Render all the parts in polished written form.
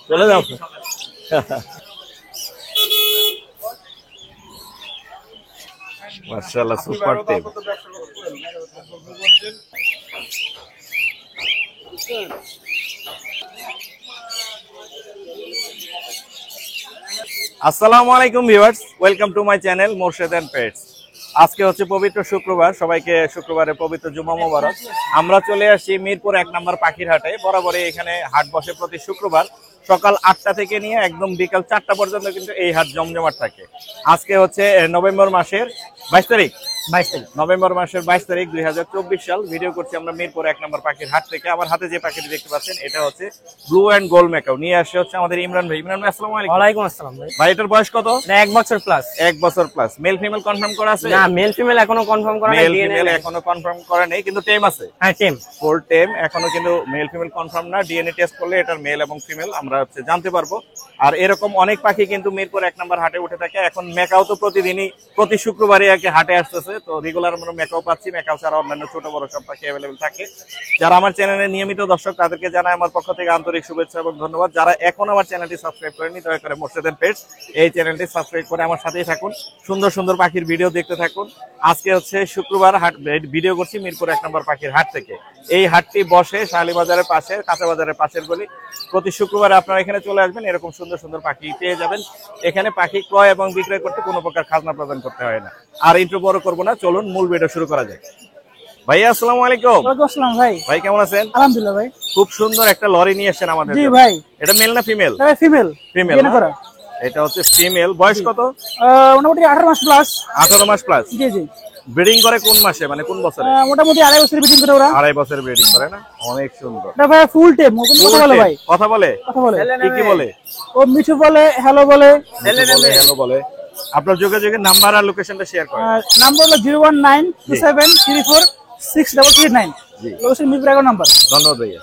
চলে যাও। মাশাআল্লাহ সুপার টেম। আসসালামু আলাইকুম viewers, welcome to my channel Morshed and pets. আজকে হচ্ছে পবিত্র শুক্রবার, সবাইকে শুক্রবারে পবিত্র জুমা মোবারক। আমরা চলে আসছি মিরপুর 1 নম্বর পাখির হাটে। বরাবরই এখানে হাট বসে প্রতি শুক্রবার সকাল 8টা থেকে নিয়ে একদম বিকাল 4টা পর্যন্ত কিন্তু এই হাট জমজমাট থাকে। আজকে হচ্ছে নভেম্বর মাসের 22 তারিখ, নভেম্বর মাসের 22 তারিখ 2024 সাল। ভিডিও করছি আমরা মিরপুর 1 নম্বর পাখির হাট থেকে। আমার হাতে যে পাখিটি দেখতে পাচ্ছেন এটা হচ্ছে ব্লু এন্ড গোল্ড ম্যাকাও। নিয়ে আসছে হচ্ছে আমাদের ইমরান ভাই। ইমরান ভাই আসসালামু আলাইকুম। ওয়ালাইকুম আসসালাম ভাই। ভাই এটার বয়স কত? 1 বছর প্লাস। 1 বছর প্লাস। মেল ফিমেল কনফার্ম করা আছে? না, মেল ফিমেল এখনো কনফার্ম করা নাই। মেল ফিমেল এখনো কনফার্ম করা নেই, কিন্তু টেম আছে। হ্যাঁ, টেম, ফুল টেম। এখনো কিন্তু মেল ফিমেল কনফার্ম না। ডিএনএ টেস্ট করলে এটার মেল এবং ফিমেল আমরা হচ্ছে জানতে পারবো। আর এরকম অনেক পাখি কিন্তু মিরপুর 1 নম্বর হাটে উঠে থাকে। এখন মেকাও তো প্রতিদিনই প্রতি শুক্রবারে আর কি হাটে আসতেছে, তো রেগুলার আমরা মেকাও পাচ্ছি। মেকাও ছাড়া অন্যান্য ছোট বড় সব পাখি অ্যাভেলেবেল থাকে। যারা আমার চ্যানেলের নিয়মিত দর্শক তাদেরকে জানাই আমার পক্ষ থেকে আন্তরিক শুভেচ্ছা এবং ধন্যবাদ। যারা এখন আমার চ্যানেলটি সাবস্ক্রাইব করেনি দয়া করে মোরশেদ এন্ড পেটস এই চ্যানেলটি সাবস্ক্রাইব করে আমার সাথেই থাকুন, সুন্দর সুন্দর পাখির ভিডিও দেখতে থাকুন। আজকে হচ্ছে শুক্রবার, হাট ভিডিও করছি মিরপুর 1 নম্বর পাখির হাট থেকে। এই হাটটি বসে শাহালি বাজারের পাশে, কাঁচা বাজারের পাশের গলি। প্রতি শুক্রবার আপনারা এখানে চলে আসবেন, এরকম সুন্দর সুন্দর পাখি পেয়ে যাবেন। এখানে পাখি ক্রয় এবং বিক্রয় করতে কোনো প্রকার খাজনা প্রদান করতে হয় না। আর ইন্ট্রো বড় করবো না, চলুন মূল ভিডিও শুরু করা যায়। ভাইয়া আসসালামু আলাইকুম। ওয়ালাইকুম আসসালাম ভাই। ভাই কেমন আছেন? আলহামদুলিল্লাহ ভাই। খুব সুন্দর একটা লরি নিয়ে এসেছেন আমাদের। জি ভাই। এটা মেল না ফিমেল? এটা ফিমেল। ফিমেল ডিএনএ করা। এটা হচ্ছে ফিমেল। বয়স কত? মোটামুটি 18 মাস প্লাস। 18 মাস প্লাস। জি জি। ব্রিডিং করে কোন মাসে, মানে কোন বছরে? মোটামুটি 2.5 বছর ব্রিডিং করে ওরা। 2.5 বছর ব্রিডিং করে না? অনেক সুন্দর। এটা ভাই ফুল টেম। ও কথা বলে ভাই। কথা বলে? কথা বলে। কি কি বলে? ও মিঠু বলে, হ্যালো বলে, হ্যালো বলে। আপনার যোগাযোগের নাম্বার আর লোকেশনটা শেয়ার করেন। নাম্বার হলো 01927346339। জি। Location Mirpur 11 number. ধন্যবাদ ভাইয়া।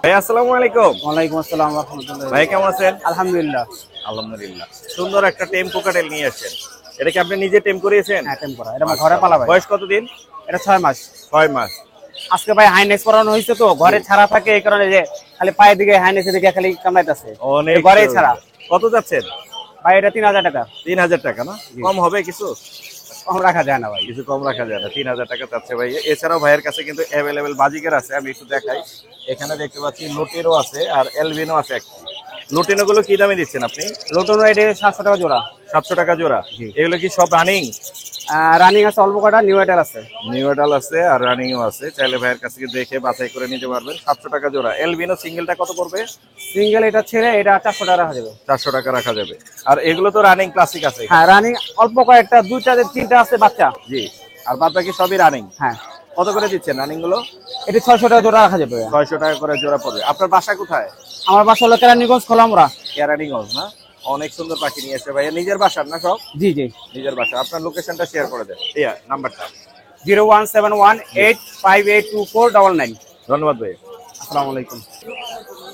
ভাই আসসালামু আলাইকুম। ওয়ালাইকুম আসসালাম ওয়া রাহমাতুল্লাহ। ভাই কেমন আছেন? আলহামদুলিল্লাহ। আলহামদুলিল্লাহ। সুন্দর একটা টেম কোকাটেল নিয়ে আসছেন। এটা কি আপনি নিজে টেম করিয়েছেন? হ্যাঁ, টেম করা। এটা আমার ঘরে পালা ভাই। বয়স কত দিন? এটা 6 মাস। 6 মাস। আজকে ভাই হাইনেক্স করানো হয়েছে, তো ঘরে ছাড়া থাকে এই কারণে যে খালি পায়ের দিকে হাইনেক্স দিকে খালি কামড়াইতেছে। অনেক ঘরে ছাড়া। কত যাচ্ছেন? ভাই এটা 3000 টাকা। 3000 টাকা না? কম হবে কিছু? কম রাখা যায় না ভাই। কিছু কম রাখা যায় না। 3000 টাকা চাচ্ছে ভাই। এছাড়াও ভাইয়ের কাছে কিন্তু অ্যাভেলেবেল বাজিকার আছে, আমি একটু দেখাই। এখানে দেখতে পাচ্ছি লুটিনো আছে আর এলবিনো আছে একটা। লুটিনো গুলো কি দামে দিচ্ছেন আপনি? লুটিনো এটা 700 টাকা জোড়া। 700 টাকা জোড়া। এগুলো কি সব রানিং? রানিং আছে অল্প কটা, নিউ এটার আছে। নিউ এডাল আছে আর রানিংও আছে। চাইলে ভাইয়ের কাছে দেখে বাছাই করে নিতে পারবেন। 700 টাকা জোড়া। এলবিনো সিঙ্গেলটা কত পড়বে? সিঙ্গেল এটা ছেড়ে এটা 400 টাকা রাখা যাবে। 400 টাকা রাখা যাবে। আর এগুলো তো রানিং ক্লাসিক আছে? হ্যাঁ, রানিং অল্প কয়েকটা, 2-3টা আছে বাচ্চা। জি। আর বাদ বাকি সবই রানিং? হ্যাঁ। কত করে দিচ্ছেন রানিং গুলো? এটা 600 টাকা জোড়া রাখা যাবে। 600 টাকা করে জোড়া পড়বে। আপনার বাসা কোথায়? আমার বাসা হলো কেরানীগঞ্জ, খোলামুড়া। কেরানীগঞ্জ না? অনেক সুন্দর পাখি নিয়ে এসে ভাইয়া। নিজের বাসার না সব? জি জি। নিজের বাসা। আপনার লোকেশনটা শেয়ার করে দেন। নাম্বারটা 01718582499। ধন্যবাদ ভাই। আসসালামু আলাইকুম।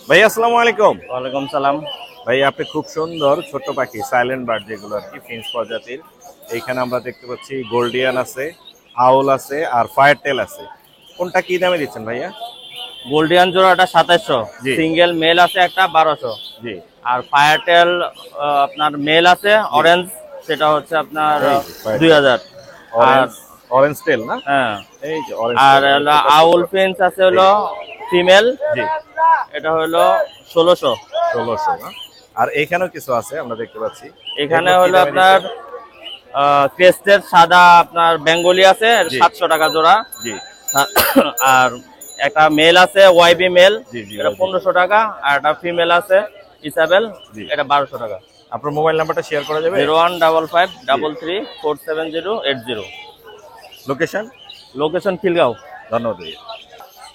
ভাই আসসালামু আলাইকুম। ওয়ালাইকুম সালাম। ভাই আপনি খুব সুন্দর ছোট পাখি, সাইলেন্ট বার্ড যেগুলো আর কি, ফিন্স প্রজাতির। এইখানে আমরা দেখতে পাচ্ছি গোল্ডিয়ান আছে, আউল আছে আর ফায়ার টেল আছে। কোনটা কি দামে দিচ্ছেন ভাইয়া? গোল্ডিয়ান জোড়াটা 2700। সিঙ্গেল মেল আছে একটা 1200। জি। আর ফায়ারটেল আপনার মেল আছে অরেঞ্জ, সেটা হচ্ছে আপনার 2000। আর অরেঞ্জ টেল না? হ্যাঁ, এই যে অরেঞ্জ। আর আউল ফিন্স আছে হলো ফিমেল। জি। এটা হলো 1600। 1600 না? আর এখানেও কিছু আছে আমরা দেখতে পাচ্ছি। এখানে হলো আপনার ক্রেস্টের সাদা আপনার বেঙ্গলি আছে 700 টাকা জোড়া। জি। আর একটা মেল আছে ওয়াইবি মেল, জি জি, এটা 1500 টাকা। আর একটা ফিমেল আছে ইসাবেল, এটা 1200 টাকা। আপনার মোবাইল নাম্বারটা শেয়ার করা যাবে? 015533480। লোকেশন? লোকেশন খিলগাঁও। ধন্যবাদ।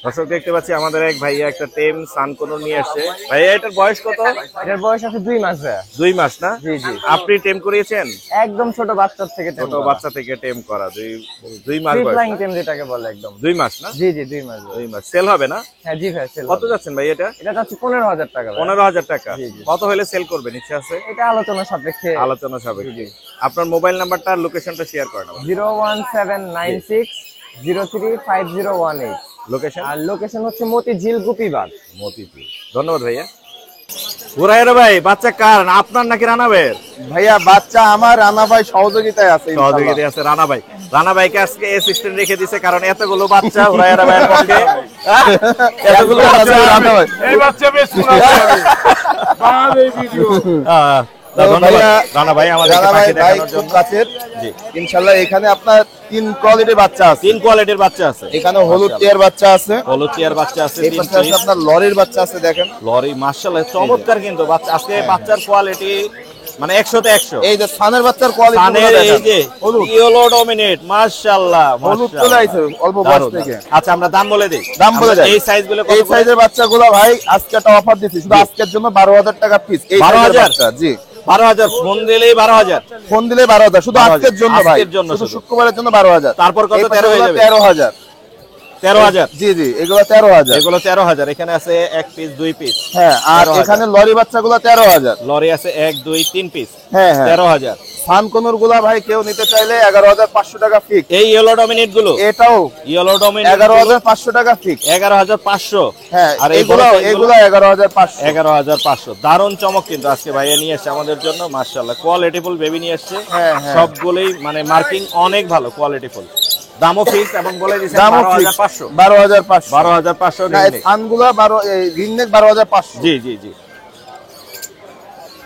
দর্শক দেখতে পাচ্ছি আমাদের এক ভাইয়া একটা টেম সানকোনো নিয়ে আসছে। ভাইয়া এটার বয়স কত? এটার বয়স আছে 2 মাস। 2 মাস না? জি জি। আপনি টেম করিয়েছেন? একদম ছোট বাচ্চা থেকে টেম ছোট করা। বাচ্চা থেকে টেম করা। 2 মাস বয়স। ফ্লাইং টেম যেটাকে বলে একদম। 2 মাস না? জি জি, 2 মাস। 2 মাস। সেল হবে না? হ্যাঁ জি ভাই, সেল। কত যাচ্ছেন ভাই এটা? এটা যাচ্ছে 15000 টাকা ভাই। 15000 টাকা। জি জি। কত হলে সেল করবেন ইচ্ছা আছে? এটা আলোচনা সাপেক্ষে। আলোচনা সাপেক্ষে। আপনার মোবাইল নাম্বারটা আর লোকেশনটা শেয়ার করেন। 01796035018। লোকেশন? আর লোকেশন হচ্ছে মতিঝিল গোপীবাগ। মতিঝিল। ধন্যবাদ ভাইয়া। হুরায়রা ভাই, বাচ্চা কার, আপনার নাকি রানা ভাইয়ের? ভাইয়া বাচ্চা আমার, রানা ভাই সহযোগিতায় আছে। সহযোগিতা আছে রানা ভাই। রানা ভাইকে আজকে অ্যাসিস্ট্যান্ট রেখে দিছে, কারণ এতগুলো বাচ্চা হুরায়রা ভাইয়ের পক্ষে এতগুলো বাচ্চা রানা ভাই এই বাচ্চা বেশ বাদ এই ভিডিও। ধন্যবাদ রানা ভাই আমাদেরকে পাখি দেখানোর খুব জন্য। কাছের। জি, ইনশাআল্লাহ এখানে আপনার 3 কোয়ালিটির বাচ্চা আছে। 3 কোয়ালিটির বাচ্চা আছে। এখানে হলুদ টিয়ার বাচ্চা আছে, হলুদ টিয়ার বাচ্চা আছে, এই পাশে আছে আপনার লরির বাচ্চা আছে। দেখেন লরি, মাশাআল্লাহ চমৎকার কিন্তু বাচ্চা। আজকে বাচ্চার কোয়ালিটি মানে 100 তে 100। এই যে সানের বাচ্চার কোয়ালিটি সানের এই যে ইয়েলো ডমিনেট, মাশাআল্লাহ হলুদ মাশাআল্লাহ। চলে আইছে অল্প বয়স থেকে। আচ্ছা, আমরা দাম বলে দেই। দাম বলে দেন। এই সাইজগুলো কত এই করে? সাইজের বাচ্চাগুলো ভাই আজকে একটা অফার দিচ্ছি, শুধু আজকের জন্য 12,000 টাকা পিস। এই 12,000? সাইজের বাচ্চা, জি 12,000 ফোন দিলেই 12,000। ফোন দিলে 12,000 শুধু 12,000 আজকের জন্য ভাই, আজকের জন্য শুধু শুধু। শুক্রবারের জন্য 12,000। তারপর কত? এই 13 হয়ে যাবে? 13,000। 13,000। জি জি, এগুলো 13,000। এগুলো 13,000। এখানে আছে 1 পিস 2 পিস। হ্যাঁ, আর 13,000 এখানে লরি বাচ্চাগুলো 13,000। লরি আছে 1 2 3 পিস। হ্যাঁ হ্যাঁ। 13,000। সানকনুর গুলা ভাই কেউ নিতে চাইলে 11,500 টাকা ফিক্স। এই ইয়েলো ডমিনেট গুলো, এটাও ইয়েলো ডমিনেট 11,500 টাকা ফিক্স। 11,500। হ্যাঁ, আর এগুলো 11,500। 11,500। দারুণ চমক কিন্তু আজকে ভাইয়া নিয়ে এসেছে আমাদের জন্য, মাশাআল্লাহ। কোয়ালিটিফুল বেবি নিয়ে এসেছে। হ্যাঁ, হ্যাঁ। সবগুলোই মানে মার্কিং অনেক ভালো, কোয়ালিটিফুল। দামও ফিক্স এবং বলে দিয়েছেন দামও ফিক্স 12,500। 12,500। 12,500 না, এই সানগুলা 12 এই রিংনেক 12,500। জি জি জি।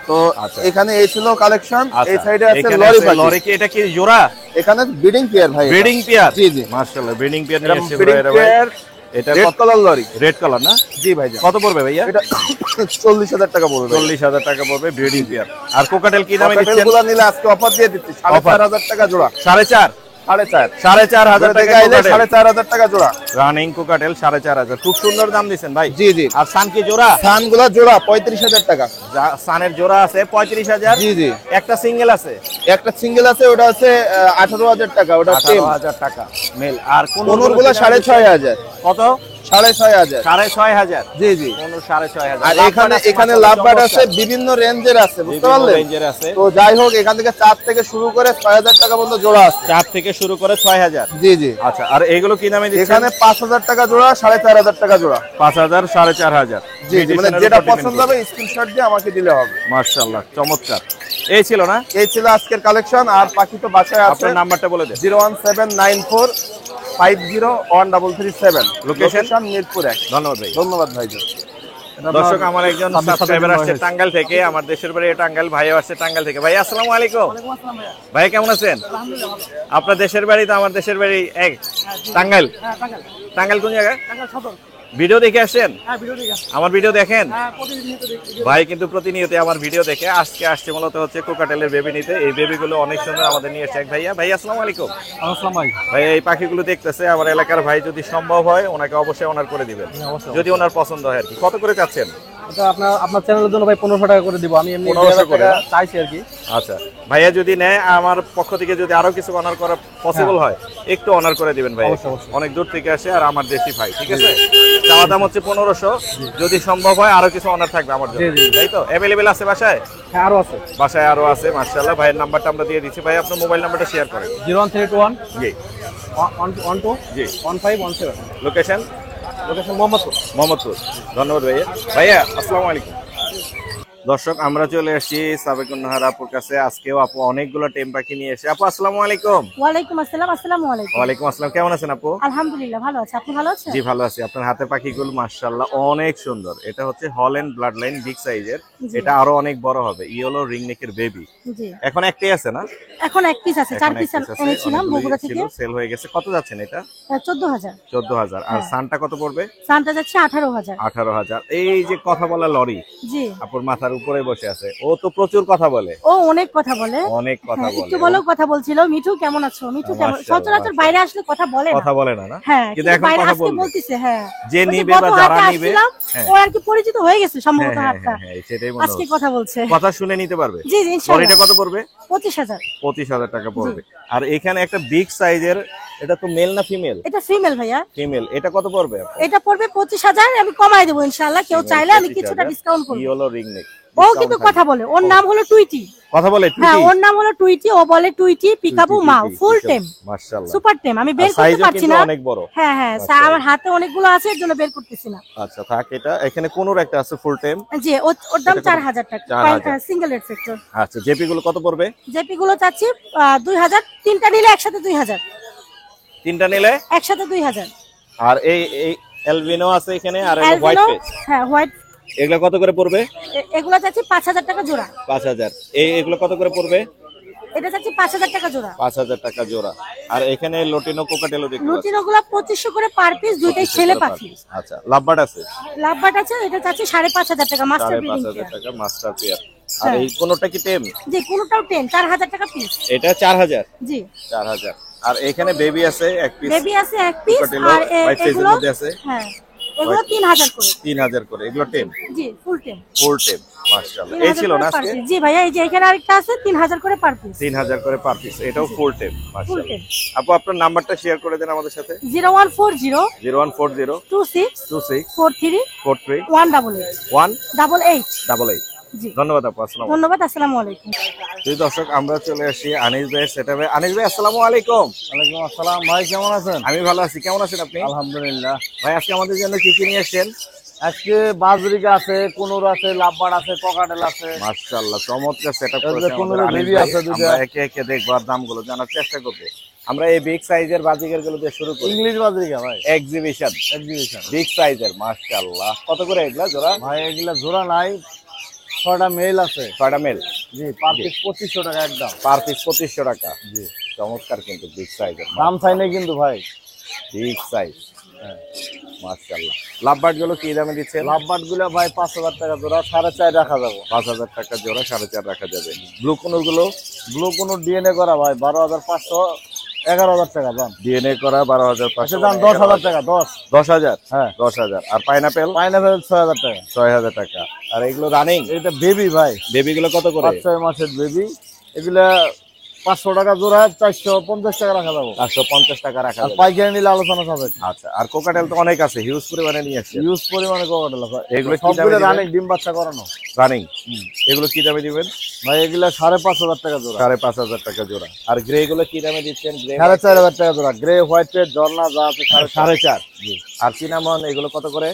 তো আচ্ছা। এখানে এই ছিল কালেকশন। আচ্ছা, এই সাইডে আছে এখানে লরি আছে পাখি। লরি। কি এটা কি জোড়া? এখানে ব্রিডিং পেয়ার ভাই, ব্রিডিং পেয়ার। জি জি, মাশাআল্লাহ, ব্রিডিং পেয়ার নিয়ে এরকম এসেছে ব্রিডিং ভাইয়া ভাই। পেয়ার, এটা red colour lorry. Red colour না? জি ভাই, কত পড়বে ভাইয়া? এটা 40,000 টাকা পড়বে ভাই। 40,000 টাকা পড়বে ব্রিডিং পেয়ার। আর কোকাটেল কি দামে দিচ্ছেন? ককাটেলগুলো নিলে আজকে অফার দিয়ে দিচ্ছি 4,500 টাকা জোড়া। 4.5 4,500 4,500 টাকা আইলে কোকাটেল। 4,500 টাকা জোড়া। Running cockatiel 4,500। খুব সুন্দর দাম দিচ্ছেন ভাই। জি জি। আর সান কি জোড়া? সানগুলা জোড়া 35,000 টাকা। সানের জোড়া আছে 35,000। জি জি। একটা সিঙ্গেল আছে একটা সিঙ্গেল আছে, ওটা আছে 18,000 টাকা, ওটা সেম। 18,000 টাকা মেল। আর কোন কোনগুলো 6,500। কত? 6,500। 6,500। জি জি। কোন 6,500। আর এখানে লাভবার্ড আছে, বিভিন্ন রেঞ্জের আছে, বুঝতে পারলেন? রেঞ্জের আছে। তো যাই হোক, এখান থেকে 4 থেকে শুরু করে 6,000 টাকা পর্যন্ত জোড়া আছে। 4 থেকে শুরু করে 6,000। জি জি। আচ্ছা, আর এগুলো কি দামে দিচ্ছেন? এখানে 5,000 টাকা জোড়া, 4,500 টাকা জোড়া। 5,000 4,500। জি জি, মানে যেটা পছন্দ হবে স্ক্রিনশট দিয়ে আমাকে দিলে হবে। মাশাআল্লাহ, চমৎকার। এই ছিল না? এই ছিল আজকের কালেকশন। আর পাখি তো বাসায় আছে। আপনার নাম্বারটা বলে দেন। 01794501337। লোকেশন? মিরপুর 1। ধন্যবাদ ভাই। ধন্যবাদ ভাইজান। দর্শক, আমার একজন সাবস্ক্রাইবার আসছে টাঙ্গাইল থেকে। আমার দেশের বাড়ি টাঙ্গাইল, ভাইও আসছে টাঙ্গাইল থেকে। ভাই আসসালামু আলাইকুম। ভাই কেমন আছেন? আপনার দেশের বাড়ি তো আমার দেশের বাড়ি এক, টাঙ্গাইল। টাঙ্গাইল কোন জায়গায়? ভিডিও দেখে আসছেন? আমার ভিডিও দেখেন? ভাই কিন্তু প্রতিনিয়ত আমার ভিডিও দেখে। আজকে আসছে মূলত হচ্ছে কোকাটেলের বেবি নিতে। এই বেবিগুলো অনেক সুন্দর, আমাদের নিয়ে এসেছে এক ভাইয়া। ভাই আসসালামু আলাইকুম। ভাই এই পাখিগুলো দেখতেছে আমার এলাকার ভাই, যদি সম্ভব হয় ওনাকে অবশ্যই অনার করে দিবেন, যদি ওনার পছন্দ হয় আর কি। কত করে চাচ্ছেন? আপনার চ্যানেলের জন্য ভাই 1500 টাকা করে দিব। আমি এমনি 1500 করে না? চাইছি আর কি। আচ্ছা ভাইয়া, যদি নেয় আমার পক্ষ থেকে যদি আরো কিছু অনার করা পসিবল হয়, একটু অনার করে দিবেন ভাই। অবশ্যই, অবশ্যই। অনেক দূর থেকে আসে আর আমার দেশি ভাই, ঠিক আছে? চাওয়া দাম হচ্ছে 1500। যদি সম্ভব হয় আরো কিছু অনার থাকবে আমার জন্য, জি, জি। তাই তো? অ্যাভেলেবেল আছে বাসায়? হ্যাঁ, আরো আছে। বাসায় আরো আছে, মাশাআল্লাহ। ভাইয়ের নাম্বারটা আমরা দিয়ে দিচ্ছি। ভাই আপনার মোবাইল নাম্বারটা শেয়ার করেন। 01321 জি 12 জি। 1517। লোকেশন? লোকেশন মোহাম্মদপুর। মোহাম্মদপুর। ধন্যবাদ ভাইয়া। ভাইয়া আসসালামু আলাইকুম। দর্শক, আমরা চলে আসছি সাবেকুন নাহার আপুর কাছে। আজকেও আপু অনেকগুলো টেম পাখি নিয়ে এসে। আপু আসসালামু আলাইকুম। ওয়ালাইকুম আসসালাম। আসসালামু আলাইকুম। ওয়ালাইকুম আসসালাম। কেমন আছেন আপু? আলহামদুলিল্লাহ ভালো আছি। আপনি ভালো আছেন? জি ভালো আছি। আপনার হাতে পাখিগুলো মাশাআল্লাহ অনেক সুন্দর। এটা হচ্ছে হল্যান্ড ব্লাড লাইন, বিগ সাইজের। জি। এটা আরো অনেক বড় হবে। ইয়েলো রিং নেকের বেবি। জি। এখন একটাই আছে না? এখন এক পিস আছে, 4 পিস এনেছিলাম বগুড়া থেকে। সেল হয়ে গেছে। কত যাচ্ছেন এটা? 14,000। 14,000। আর সানটা কত পড়বে? সানটা যাচ্ছে 18,000। 18,000। এই যে কথা বলা লরি জি। আপুর মাথার উপরে বসে আছে, ও তো প্রচুর কথা বলে। ও অনেক কথা বলে। অনেক কথা হ্যাঁ, বলে। একটু বলেও কথা বলছিল। মিঠু কেমন আছো? মিঠু কেমন? মাশাআল্লাহ, সচরাচর বাইরে আসলে কথা বলে না। কথা বলে না না? হ্যাঁ, কিন্তু কিন্তু এখন বাইরে কথা আজকে বলবে। বলতিছে। হ্যাঁ, যে বলছে, নিবে গত বা হাটে যারা নিবে। আসছিলাম, হ্যাঁ। ও আর কি পরিচিত হয়ে গেছে সম্ভবত হ্যাঁ, হাটটা। হ্যাঁ, সেটাই মনে আজকে হচ্ছে। কথা বলছে। কথা শুনে নিতে পারবে। জি জি, ইনশাআল্লাহ। লরিটা কত পড়বে? 25,000। 25,000 টাকা পড়বে। আর এখানে একটা বিগ সাইজের, এটা তো মেল না ফিমেল? এটা ফিমেল ভাইয়া। ফিমেল। এটা কত পড়বে? এটা পড়বে 25,000। আমি কমাই দেবো ইনশাআল্লাহ। কেউ চাইলে আমি কিছুটা ডিসকাউন্ট করব। Yellow ring neck. ও কিন্তু কথা বলে, ওর নাম হলো টুইটি। কথা বলে হ্যাঁ, ওর নাম হলো টুইটি, ও বলে টুইটি পিকাবু মাও, ফুল টেম, মাশাআল্লাহ, সুপার টেম। আমি বের করতে সাইজও পারছি কিন্তু না। অনেক বড়। হ্যাঁ হ্যাঁ, আমার হাতে অনেকগুলো আছে, এর জন্য বের করতেছি না। আচ্ছা থাক, এটা এখানে কোনোর একটা আছে ফুল টেম। জি, ওর দাম 4000 টাকা, 4000 সিঙ্গেল রেড ফ্যাক্টর। আচ্ছা জেপি গুলো কত পড়বে? জেপি গুলো চাচ্ছি 2000, তিনটা নিলে একসাথে 2000, তিনটা নিলে একসাথে 2000। আর এই এলভিনো আছে এখানে, আর হোয়াইট অ্যালবিনো, ফেস, হ্যাঁ হোয়াইট, এগুলো কত করে পড়বে? এগুলো চাচ্ছি 5000 টাকা জোড়া। 5000। এগুলো কত করে পড়বে? এটা চাচ্ছি 5000 টাকা জোড়া। 5000 টাকা জোড়া। আর এখানে লটিনো কোকাটেলো দেখতে পাচ্ছি, লুটিনো গুলো 2500 করে পার পিস, দুইটাই ছেলে পাখি। আচ্ছা লাভবার্ড আছে লাভবার্ড আছে, এটা চাচ্ছি 5500 টাকা, মাস্টার ব্রিডিং। 5500 টাকা মাস্টার পেয়ার। আর এই কোনটা কি টেম? জি, কোনটাও 10, 4000 টাকা পিস। এটা 4000। জি, 4000। আর এখানে বেবি আছে এক পিস, বেবি আছে এক পিস, কোকাটেলো আর হোয়াইট ফেজের এগুলো, মধ্যে আছে হ্যাঁ এগুলো 3000 করে। 3000 করে। এগুলো টেম, জি, ফুল টেম। ফুল টেম, মাশাআল্লাহ। এই ছিল না আজকে? জি ভাইয়া, এই যে এখানে আরেকটা আছে 3000 করে পার পিস। 3000 করে পার পিস, এটাও ফুল টেম, ফুল মাশাআল্লাহ। টেম। আপু আপনার নাম্বারটা শেয়ার করে দেন আমাদের সাথে। 0140 0140 26 26 43 43 188 188। 88। জি, ধন্যবাদ আপু, আসসালামু আলাইকুম। ধন্যবাদ, আসসালামু আলাইকুম। প্রিয় দর্শক, আমরা চলে আসি আনিস ভাইয়ের সেটআপে। আনিস ভাই আসসালামু আলাইকুম। ওয়ালাইকুম আসসালাম ভাই, কেমন আছেন? আমি ভালো আছি, কেমন আছেন আপনি? আলহামদুলিল্লাহ। ভাই আজকে আমাদের জন্য কি কি নিয়ে আসছেন? আজকে বাজরিকা আছে, কুনুর আছে, লাভবার্ড আছে, ককাটেল আছে। মাশাআল্লাহ, চমৎকার সেটআপ এই যে করেছেন কোনোর আমাদের আনিস বেবি ভাই। আছে দুইটা। আমরা একে একে দেখবো আর দামগুলো জানার চেষ্টা করব। আমরা এই বিগ সাইজের বাজিগার গুলো দিয়ে শুরু করি। ইংলিশ বাজরিকা ভাই, এক্সিবিশন এক্সিবিশন। বিগ সাইজের, মাশাআল্লাহ। কত করে এগুলা জোড়া? ভাই এগুলা জোড়া নাই, 6টা মেল আছে। 6টা মেল। জি, পার পিস 2500 টাকা একদম। পার পিস 2500 টাকা। জি, চমৎকার কিন্তু বিগ সাইজের, দাম চাই নাই কিন্তু ভাই। বিগ সাইজ, মাশাআল্লাহ। লাভবার্ড গুলো কি দামে দিচ্ছেন? লাভবার্ড গুলা ভাই 5000 টাকা জোড়া, 4.5 রাখা যাবে। 5000 টাকা জোড়া, 4.5 রাখা যাবে। ব্লু কোনোর গুলো ব্লু কোনো ডিএনএ করা ভাই 12500, 11000 টাকা দাম। ডিএনএ করা 12500। আচ্ছা দাম 10000 টাকা, 10000। হ্যাঁ 10000। আর পাইনাপেল পাইনাপেল 6000 টাকা। 6000 টাকা। আর এগুলো রানিং এটা বেবি ভাই, বেবি গুলো কত করে? 5-6 মাসের বেবি। এগুলা 500 টাকা জোড়া, 450 টাকা রাখা যাবে। 450 টাকা রাখা আর যাবে। পাইকারি নিলে আলোচনা হবে। আচ্ছা, আর কোকাটেল তো অনেক আছে, হিউজ পরিমাণে নিয়ে আসছে। ইউজ পরিমাণে ককাটেল আছে। এগুলো কি দামে সবগুলো দিবেন? রানিং, ডিম বাচ্চা করানো রানিং। এগুলো কি দামে দিবেন? ভাই। এগুলা 5500 টাকা জোড়া, 5500 টাকা জোড়া। আর গ্রে গুলো কি দামে দিচ্ছেন? গ্রে 4500 টাকা জোড়া। গ্রে, হোয়াইট, ঝর্ণা যা আছে 4.5। আর সিনামন এগুলো কত করে?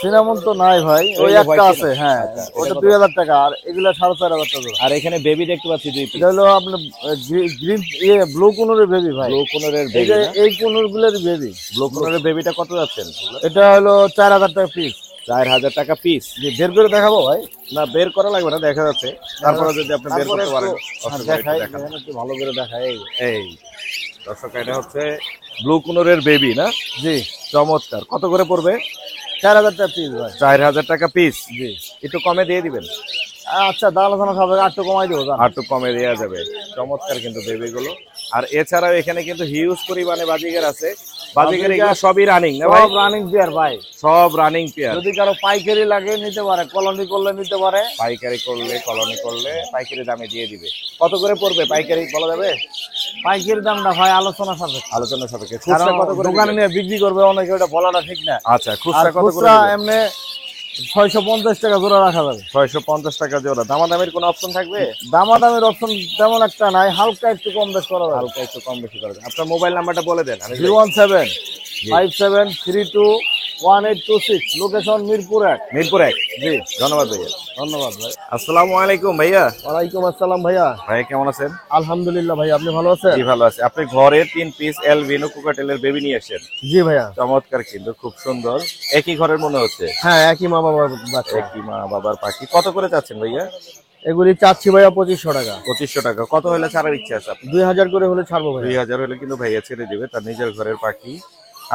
সিনামন তো নাই ভাই, ওই ওই যে একটা white আছে। cinnamon। হ্যাঁ, আচ্ছা, ওটা ওটা 2000 টাকা। আর এগুলা 4500 টাকা জোড়া। আর এখানে বেবি দেখতে পাচ্ছি 2 পিস। এটা হলো আপনার গ্রিন ব্লু কুনুরের বেবি ভাই। ব্লু কোনরের এই বেবি যে না? এই কুনুর গুলোর বেবি। ব্লু কোনরের বেবিটা কত যাচ্ছেন? এটা হলো 4000 টাকা পিস। 4000 টাকা পিস। যে বের করে দেখাবো ভাই? না, বের করা লাগবে না, দেখা যাচ্ছে। তারপরে যদি আপনি বের করতে পারেন দেখাই, দেখান। এখানে একটু ভালো করে দেখাই। এই দর্শক, এটা হচ্ছে ব্লু কোনরের বেবি না? জি, চমৎকার। কত করে পড়বে? 4000 টাকা পিস ভাই। 4000 টাকা পিস। জি, একটু কমে দিয়ে দিবেন। আচ্ছা দাম আলোচনা হবে, আর একটু কমাই দেবো। আর একটু কমে দেওয়া যাবে। চমৎকার কিন্তু বেবি গুলো। আর এছাড়াও এখানে কিন্তু হিউজ পরিমাণে বাজিগার আছে। বাজিগার এগুলো সবই রানিং না ভাই? সব রানিং পেয়ার ভাই, সব রানিং পেয়ার। যদি কারো পাইকারি লাগে নিতে পারে, কলোনি করলে নিতে পারে। পাইকারি করলে, কলোনি করলে পাইকারি দামে দিয়ে দিবে। কত করে পড়বে পাইকারি বলা যাবে? পাইকারি দামটা ভাই আলোচনা সাপেক্ষে। আলোচনা সাপেক্ষে। কারণ খুচরা কত করে দোকানে দিবেন? নিয়ে বিক্রি করবে অনেকে, ওটা বলাটা ঠিক না। আচ্ছা, আর খুচরা কত করে খুচরা দিবেন? এমনি 650 টাকা জোড়া রাখা যাবে। 650 টাকা জোড়া। দামাদামের কোনো অপশন থাকবে? দামাদামের অপশন তেমন একটা নাই, হালকা একটু কম বেশ করা যাবে। হালকা একটু কম বেশি করে দেন। আপনার মোবাইল নাম্বারটা বলে দেন। 01757321826, লোকেশন মিরপুর 1। মিরপুর 1। জি, ধন্যবাদ ভাইয়া। ধন্যবাদ ভাই। আসসালামু আলাইকুম ভাইয়া। ওয়ালাইকুম আসসালাম ভাইয়া। ভাই কেমন আছেন? আলহামদুলিল্লাহ ভাই, আপনি ভালো আছেন? জি ভালো আছি। আপনি ঘরে 3 পিস এলভিনো কোকাটেলের বেবি নিয়ে আসেন। জি ভাইয়া। চমৎকার কিন্তু, খুব সুন্দর। একই ঘরের মনে হচ্ছে। হ্যাঁ, একই মা বাবার বাচ্চা। একই মা বাবার পাখি। কত করে চাচ্ছেন ভাইয়া? এগুলি চাচ্ছি ভাইয়া 2500 টাকা। 2500 টাকা। কত হলে ছাড়ার ইচ্ছা আছে আপনার? 2000 করে হলে ছাড়বো ভাইয়া। 2000 হলে কিন্তু ভাইয়া ছেড়ে দিবে, তার নিজের ঘরের পাখি।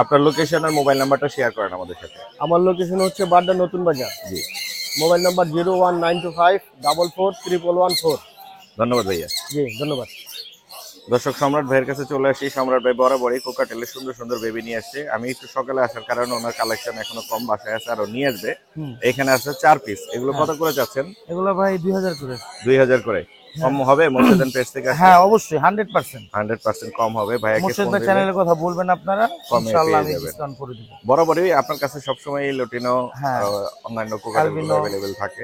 আপনার লোকেশন আর মোবাইল নাম্বারটা শেয়ার করেন আমাদের সাথে। আমার লোকেশন হচ্ছে বাড্ডা নতুন বাজার। জি, মোবাইল নাম্বার 01925441114। ধন্যবাদ ভাইয়া। জি, ধন্যবাদ। দর্শক, সম্রাট ভাইয়ের কাছে চলে আসি। সম্রাট ভাই বরাবরই কোকাটেলের সুন্দর সুন্দর বেবি নিয়ে আসছে। আমি একটু সকালে আসার কারণে ওনার কালেকশন এখনো কম, বাসায় আছে, আরো নিয়ে আসবে। এখানে আছে 4 পিস। এগুলো কত করে যাচ্ছেন? এগুলো ভাই 2000 করে। 2000 করে। কম হবে মোর্শেদান পেজ থেকে? হ্যাঁ অবশ্যই 100%। 100% কম হবে ভাইয়াকে মোর্শেদ ফোন ভাই দিলে চ্যানেলের কথা বলবেন আপনারা, কমে ইনশাআল্লাহ পেয়ে আমি যাবেন। ডিসকাউন্ট করে দিব। বরাবরই আপনার কাছে সবসময় লুটিনো হ্যাঁ। অন্যান্য কোকাটেলগুলো Albino। অ্যাভেলেবেল থাকে।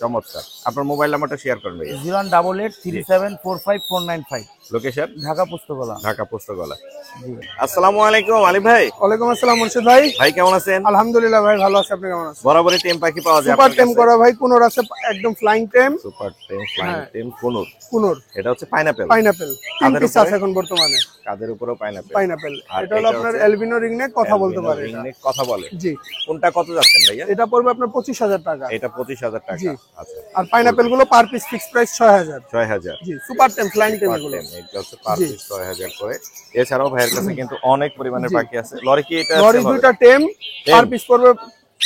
চমৎকার। আপনার মোবাইল নাম্বারটা শেয়ার করুন ভাইয়া। 01883745495। লোকেশন? ঢাকা পুস্তকালয়। ঢাকা পুস্তকালয়। জি। আসসালামু আলাইকুম আলিফ ভাই। ওয়ালাইকুম আসসালাম মুর্শিদ ভাই। ভাই কেমন আছেন? আলহামদুলিল্লাহ ভাই ভালো আছে, আপনি কেমন আছেন? বরাবরই টেম পাখি পাওয়া যায় সুপার টেম করা ভাই, কোনোর আছে একদম ফ্লাইং টেম, সুপার টেম, ফ্লাইং হ্যাঁ। টেম, কোনুর। কোনোর এটা হচ্ছে পাইনাপেল। পাইনাপেল 3 পিস আছে এখন বর্তমানে। কাদের উপরেও পাইনাপেল। পাইনাপেল আর এটা হলো এটা আপনার হচ্ছে এলবিনো রিংনেক, কথা বলতে অ্যালবিনো পারে এটা। রিংনেক কথা বলে। জি। কোনটা কত যাচ্ছেন ভাইয়া? এটা পড়বে আপনার 25,000 টাকা। এটা 25,000 টাকা। জি। আচ্ছা। আর পাইনাপেল গুলো পার পিস ফিক্স প্রাইস 6,000। 6,000। জি, সুপার টেম ফ্লাইং টেম এগুলো। এটা হচ্ছে পার জি। পিস 6,000 করে। এছাড়াও ভাইয়ের কাছে কিন্তু অনেক পরিমাণের জি। পাখি আছে। লরি কি এটা লরি sell হবে? দুইটা টেম পার পিস পড়বে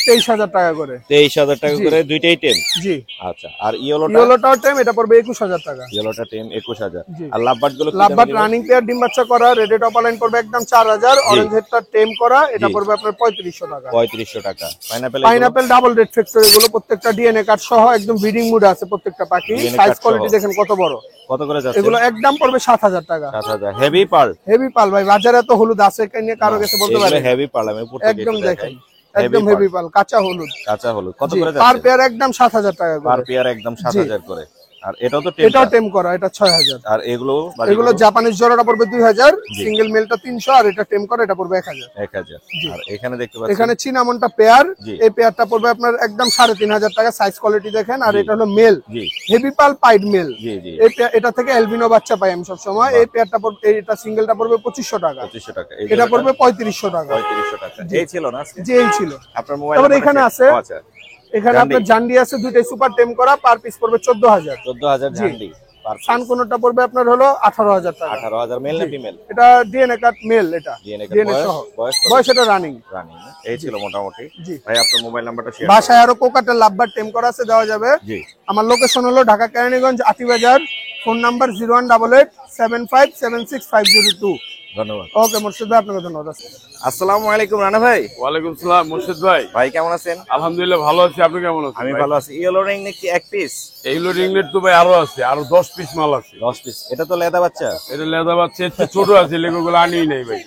23,000 টাকা করে। 23,000 টাকা জি। করে দুইটাই টেম। জি। আচ্ছা। আর ইয়েলোটা? ইয়েলোটাও টেম, এটা পড়বে 21,000 টাকা। ইয়েলোটা টেম 21,000। জি। আর লাভবার্ড গুলো কি লাভবার্ড দামে দিবেন? রানিং পেয়ার ডিম বাচ্চা করা, রেডেড অপালাইন পড়বে একদম 4,000। অরেঞ্জ হেডটা টেম করা, এটা জি। পড়বে আপনার 3500 টাকা। 3500 টাকা। Pineapple? Pineapple double red factory গুলো প্রত্যেকটা ডিএনএ কার্ড সহ একদম ব্রিডিং মুডে আছে প্রত্যেকটা পাখি। DNA সাইজ card কোয়ালিটি সহ। দেখেন কত বড়। কত করে যাচ্ছে? এগুলো একদম পড়বে 7,000 টাকা। 7,000। Heavy pearl? হেভি পাল ভাই, বাজারে তো হলুদ আছে কিনে কারো কাছে বলতে পারে। হেভি পার্ল আমি উপর থেকে একদম একটু দেখেন, দেখাই। একদম Heavy হেভি পাল, কাঁচা হলুদ। কাঁচা হলুদ। কত জি, করে পার যাচ্ছে? পেয়ার একদম 7,000 টাকা পার করে। পেয়ার একদম 7,000 করে। আর এটাও তো টেম। এটাও টেম করা, এটা 6,000। আর এগুলো এগুলো জাপানিজ জোড়াটা পড়বে 2,000, জি। সিঙ্গেল মেলটা 300, আর এটা টেম করা এটা পড়বে 1,000। 1,000। জি। আর এখানে দেখতে পাচ্ছেন এখানে চিনামনটা পেয়ার, জি। এই পেয়ারটা পড়বে আপনার একদম 3,500 টাকা। সাইজ কোয়ালিটি দেখেন। আর জি। এটা হলো মেল, জি হেভি পাল পাইড মেল। জি জি। এটা থেকে অ্যালবিনো বাচ্চা পাই আমি সব সময়। এই পেয়ারটা পড়বে, এটা সিঙ্গেলটা পড়বে 2500 টাকা। 2500 টাকা। এটা পড়বে 3500 টাকা। 3500 টাকা। এই ছিল না আজকে? জি, এই ছিল। আপনার মোবাইল তারপর নাম্বারটা এখানে শেয়ার- আছে, ও আচ্ছা। এখানে জান্ডি। আপনার জান্ডি আছে দুইটাই সুপার টেম করা, পার পিস পড়বে 14,000। 14,000 জি। ঝান্ডি। পার সান কোনটা পড়বে আপনার হলো 18,000 টাকা। 18,000। মেল না জি। ফিমেল? এটা ডিএনএ কার্ড মেল, এটা DNA card ডিএনএ বয়স? সহ। বয়স কত? বয়স এটা রানিং। রানিং। এই ছিল মোটামুটি। জি। ভাই আপনার মোবাইল নাম্বারটা শেয়ার বাসায় আরো কোকাটেল লাভবার টেম করা আছে, দেওয়া যাবে। জি। আমার লোকেশন হলো ঢাকা কেরানীগঞ্জ আতিবাজার। Phone number 01887576502। ধন্যবাদ। ওকে মুর্শিদ ভাই, আপনাকে ধন্যবাদ। আসসালামু আলাইকুম রানা ভাই। ওয়ালাইকুম সালাম মুর্শিদ ভাই। ভাই কেমন আছেন? আলহামদুলিল্লাহ ভালো আছি, আপনি কেমন আছেন? আমি ভাই? ভালো আছি। ইয়েলো রিং নাকি এক পিস? এইগুলো রিংনেট তো ভাই আরো আছে, আরো 10 পিস মাল আছে। 10 পিস। এটা তো লেদা বাচ্চা। এটা লেদা বাচ্চা একটু ছোট আছে, লেগুলো আনি নাই ভাই।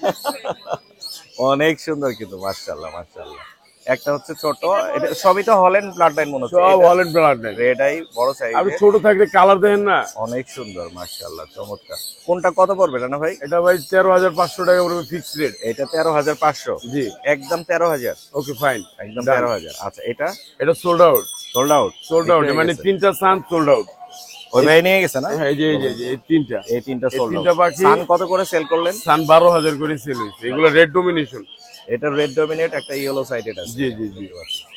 অনেক সুন্দর কিন্তু মাশাআল্লাহ মাশাআল্লাহ। একটা হচ্ছে ছোট, এটা সবই তো হল্যান্ড ব্লাড লাইন মনে হচ্ছে। সব হল্যান্ড ব্লাড নেই। রেড আই বড় সাইজ। আপনি ছোট থাকলে কালার দেখেন না। অনেক সুন্দর মাশাআল্লাহ, চমৎকার। কোনটা কত পড়বে রানা ভাই? এটা ভাই 13,500 টাকা পড়বে ফিক্সড রেট। এটা 13,500। জি। একদম 13,000। Okay fine. একদম Done. 13,000। আচ্ছা এটা এটা sold out. Sold out. Sold out মানে 3টা সান সোল্ড আউট। ওই ভাই নিয়ে গেছে না? হ্যাঁ, এই 3টা। এই তিনটা এই সোল্ড তিনটা আউট। বাকি। সান কত করে সেল করলেন? সান 12,000 করে সেল হয়েছে। এগুলো রেড ডমিনেশন। এটা রেড ডমিনেট, একটা ইয়েলো সাইড, এটা জি জি জি।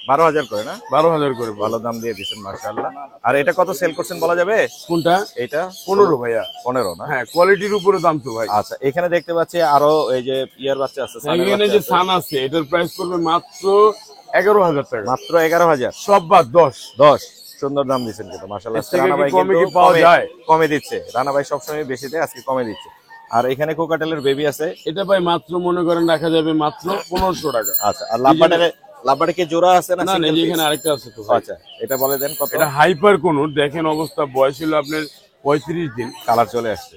12,000 করে না? 12,000 করে ভালো দাম দিয়ে দিচ্ছেন মাশাআল্লাহ। আর এটা কত সেল করছেন বলা যাবে? কোনটা? এটা 15 ভাইয়া। 15 না? হ্যাঁ, কোয়ালিটির উপরে দাম তো ভাই। আচ্ছা এখানে দেখতে পাচ্ছি আরো এই যে ইয়ার বাচ্চা আছে, সানের এখানে বাচ্চা যে আছে। সান আছে এটার প্রাইস পড়বে মাত্র 11,000 টাকা। মাত্র 11,000। সব বাদ 10। 10। সুন্দর দাম দিচ্ছেন কিন্তু মাশাআল্লাহ। এর থেকে রানা ভাই কি কমে কিন্তু কি পাওয়া যায়? কমে দিচ্ছে। রানা ভাই সবসময় বেশি দেয়, আজকে কমে দিচ্ছে। আর এখানে কোকাটেলের বেবি আছে। এটা ভাই মাত্র মনে করেন রাখা যাবে মাত্র 1500 টাকা। আচ্ছা আর লাভবার্ডে কি জোড়া আছে না না না, single piece? এখানে আরেকটা আছে তো ভাই। আচ্ছা এটা বলে দেন কত? এটা হাইপার কোন দেখেন অবস্থা, বয়স ছিল আপনার 35 দিন। কালার চলে আসছে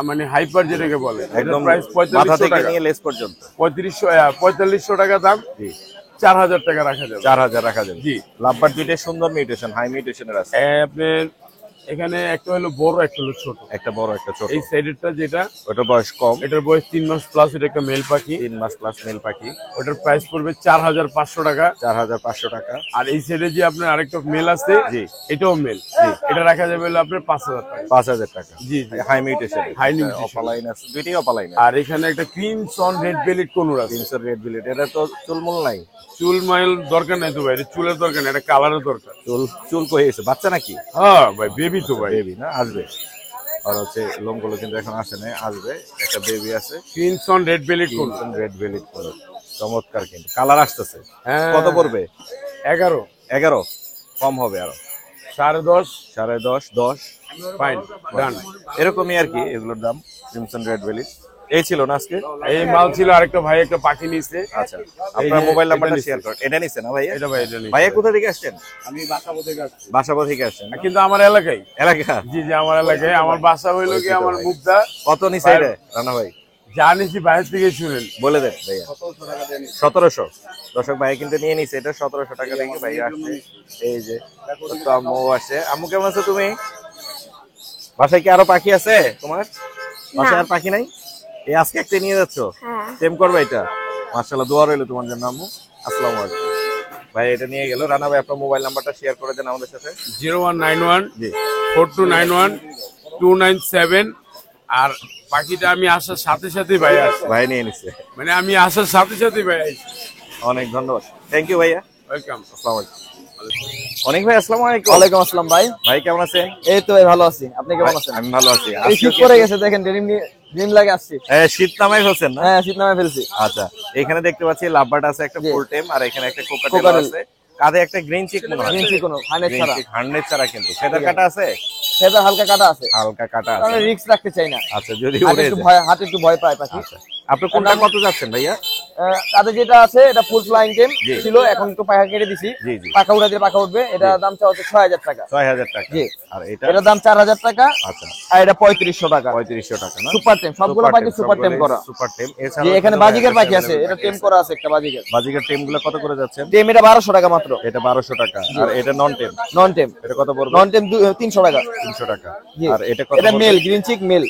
মানে হাইপার যেটাকে বলে, একদম প্রাইস মাথা 4500 থেকে টাকা। নিয়ে লেস পর্যন্ত। 4500 টাকা দাম। জি। 4000 টাকা রাখা যাবে। 4,000 রাখা যাবে। জি। লাভবার্ড দুইটাই সুন্দর মিউটেশন, হাই মিউটেশনের আছে। আপনার এখানে একটা হলো বড়, একটা হলো ছোট। একটা বড় একটা ছোট। এই সাইডেরটা যেটা, ওটা বয়স কম, এটার বয়স 3 মাস প্লাস, এটা একটা মেল পাখি। 3 মাস প্লাস মেল পাখি। ওটার প্রাইস পড়বে 4500 টাকা। 4,500 টাকা। আর এই সাইডে যে আপনার আরেকটা মেল আছে, জি। এটাও মেল। এটা রাখা যাবে হলো আপনার 5000 টাকা। 5,000 টাকা। জি জি। High mutation. High mutation। অপালাইন আছে, দুইটাই অপালাইন। আর এখানে একটা ক্রিমসন রেড বেলিট কোনুর আছে। ক্রিমসন রেড বিলেট, এটা তো চুলমুল নাই। চুল মাইল দরকার নাই তো ভাই, এটা চুলের দরকার নাই, এটা কালারের দরকার। চুল কই গেছে, বাচ্চা নাকি? হ্যাঁ ভাই, বেবি তো ভাই। বেবি না, আসবে। আর হচ্ছে লোমগুলো কিন্তু এখন আসে নাই, আসবে। একটা বেবি আছে, ক্রিমসন রেড বেলিট কোন। ক্রিমসন রেড বিলেট করে। চমৎকার কিন্তু কালার আসতেছে। হ্যাঁ। কত পড়বে? 11। 11। কম হবে আরো। 10.5। 10.5, 10। ফাইন, ডান। এরকমই আর কি এগুলোর দাম। ক্রিমসন রেড ভ্যালি এই ছিল না আজকে? এই মাল ছিল, আরেকটা ভাই একটা পাখি নিচ্ছে। আচ্ছা, আপনার মোবাইল নাম্বারটা শেয়ার করেন। এটা নিছেন না ভাইয়া? এটা ভাই, এটা নিচ্ছে। ভাইয়া কোথা থেকে আসছেন? আমি বাসাবো থেকে আসছি। বাসাবো থেকে আসছেন? কিন্তু আমার এলাকায়। এলাকা? জি জি, আমার এলাকায়। আমার বাসা হইলো কি আমার মুগদা। কত নিছে এটা রানা ভাই? যা নিছি বাইরে থেকে শুনেন। বলে দেন ভাইয়া। 1700। দর্শক ভাই কিন্তু নিয়ে নিছে এটা 1700 টাকা দিয়ে ভাই আসছে। এই যে তো আম্মু আসছে। আম্মু কেমন আছো তুমি? বাসায় কি আরো পাখি আছে তোমার? বাসায় আর পাখি নাই? এই আজকে একটা নিয়ে যাচ্ছ? হ্যাঁ। টেম করবে এটা? মাশাআল্লাহ, দোয়া রইলো তোমার জন্য আম্মু। আসসালামু আলাইকুম। ভাই এটা নিয়ে গেল। রানা ভাই আপনার মোবাইল নাম্বারটা শেয়ার করে দেন আমাদের সাথে। 0191 জি 4291 297। আর পাখিটা আমি আসার সাথে সাথে ভাই আসছে। ভাই নিয়ে নিচ্ছে। মানে আমি আসার সাথে সাথে ভাই আসছি। অনেক ধন্যবাদ। থ্যাংক ইউ ভাইয়া। ওয়েলকাম। আসসালামু আলাইকুম। অনেক ভাই আসসালামু আলাইকুম। ওয়ালাইকুম আসসালাম ভাই। ভাই কেমন আছেন? এই তো ভাই ভালো আছি, আপনি কেমন আছেন? আমি ভালো আছি। এই শীত পড়ে গেছে, দেখেন ড্রিম লাগে আসছি। শীত নামাই ফেলছেন না? হ্যাঁ, শীত নামে ফেলছি। আচ্ছা, এখানে দেখতে পাচ্ছি লাভবার্ড আছে একটা জি। ফুল টেম, আর এখানে একটা কোকাটেল কোকাটেল। আছে। কাঁধে একটা গ্রিন চিক মনে হয়। গ্রিন চিক কোনো, হান্ড্রেড ছাড়া। 100 ছাড়া কিন্তু। ফেদার কাটা আছে? ফেদার হালকা কাটা আছে, হালকা কাটা আছে। কারণ রিস্ক রাখতে চাই না। আচ্ছা, যদি হাতে উড়ে একটু যায়। ভয়, হাতে একটু ভয় পায় পাখি। আচ্ছা, আপনি কোনটা কত যাচ্ছেন ভাইয়া? তাদের যেটা আছে এটা ফুল ফ্লাইং টেম জি। ছিল, এখন একটু পাখা কেটে দিছি। জি জি। পাখা উড়া দিয়ে পাখা উঠবে, এটা দাম চাওয়া হচ্ছে 6000 টাকা। 6000 টাকা। জি। আর এটা? এটার দাম 4000 টাকা। আচ্ছা, আর এটা 3500 টাকা। 3500 টাকা না? সুপার টেম, সবগুলো পাখি সুপার টেম করা। সুপার টেম। যে এছাড়া এখানে বাজিকের পাখি আছে, এটা টেম করা আছে একটা বাজিকের। বাজিকের টেম গুলো কত করে যাচ্ছেন? টেম এটা 1200 টাকা মাত্র। এটা 1200 টাকা। আর এটা নন টেম? নন টেম। এটা কত পড়বে? নন টেম 300 টাকা। 300 টাকা। জি। আর এটা কত? এটা মেল, গ্রিন চিক মেল।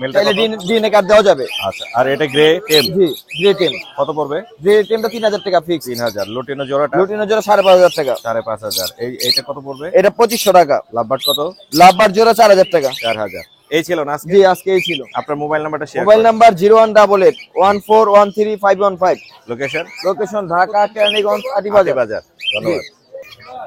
মেলটা চাইলে কত? ডিএনএ কার্ড দেওয়া যাবে। আচ্ছা, আর এটা গ্রে টেম? জি, গ্রে টেম। কত পড়বে? গ্রে টেমটা 3000 টাকা ফিক্স। 3000। লুটিনো জোড়াটা? লুটিনো জোড়া 5500 টাকা। 5500। এইটা কত পড়বে? এটা 2500 টাকা। লাভবার্ড কত? লাভবার জোড়া 4000 টাকা। 4000। এই ছিল না আজকে? জি, আজকে এই ছিল। আপনার মোবাইল নাম্বারটা share mobile number 01881413515। Location? Location Dhaka Keraniganj Adibazar. বাজার। ধন্যবাদ।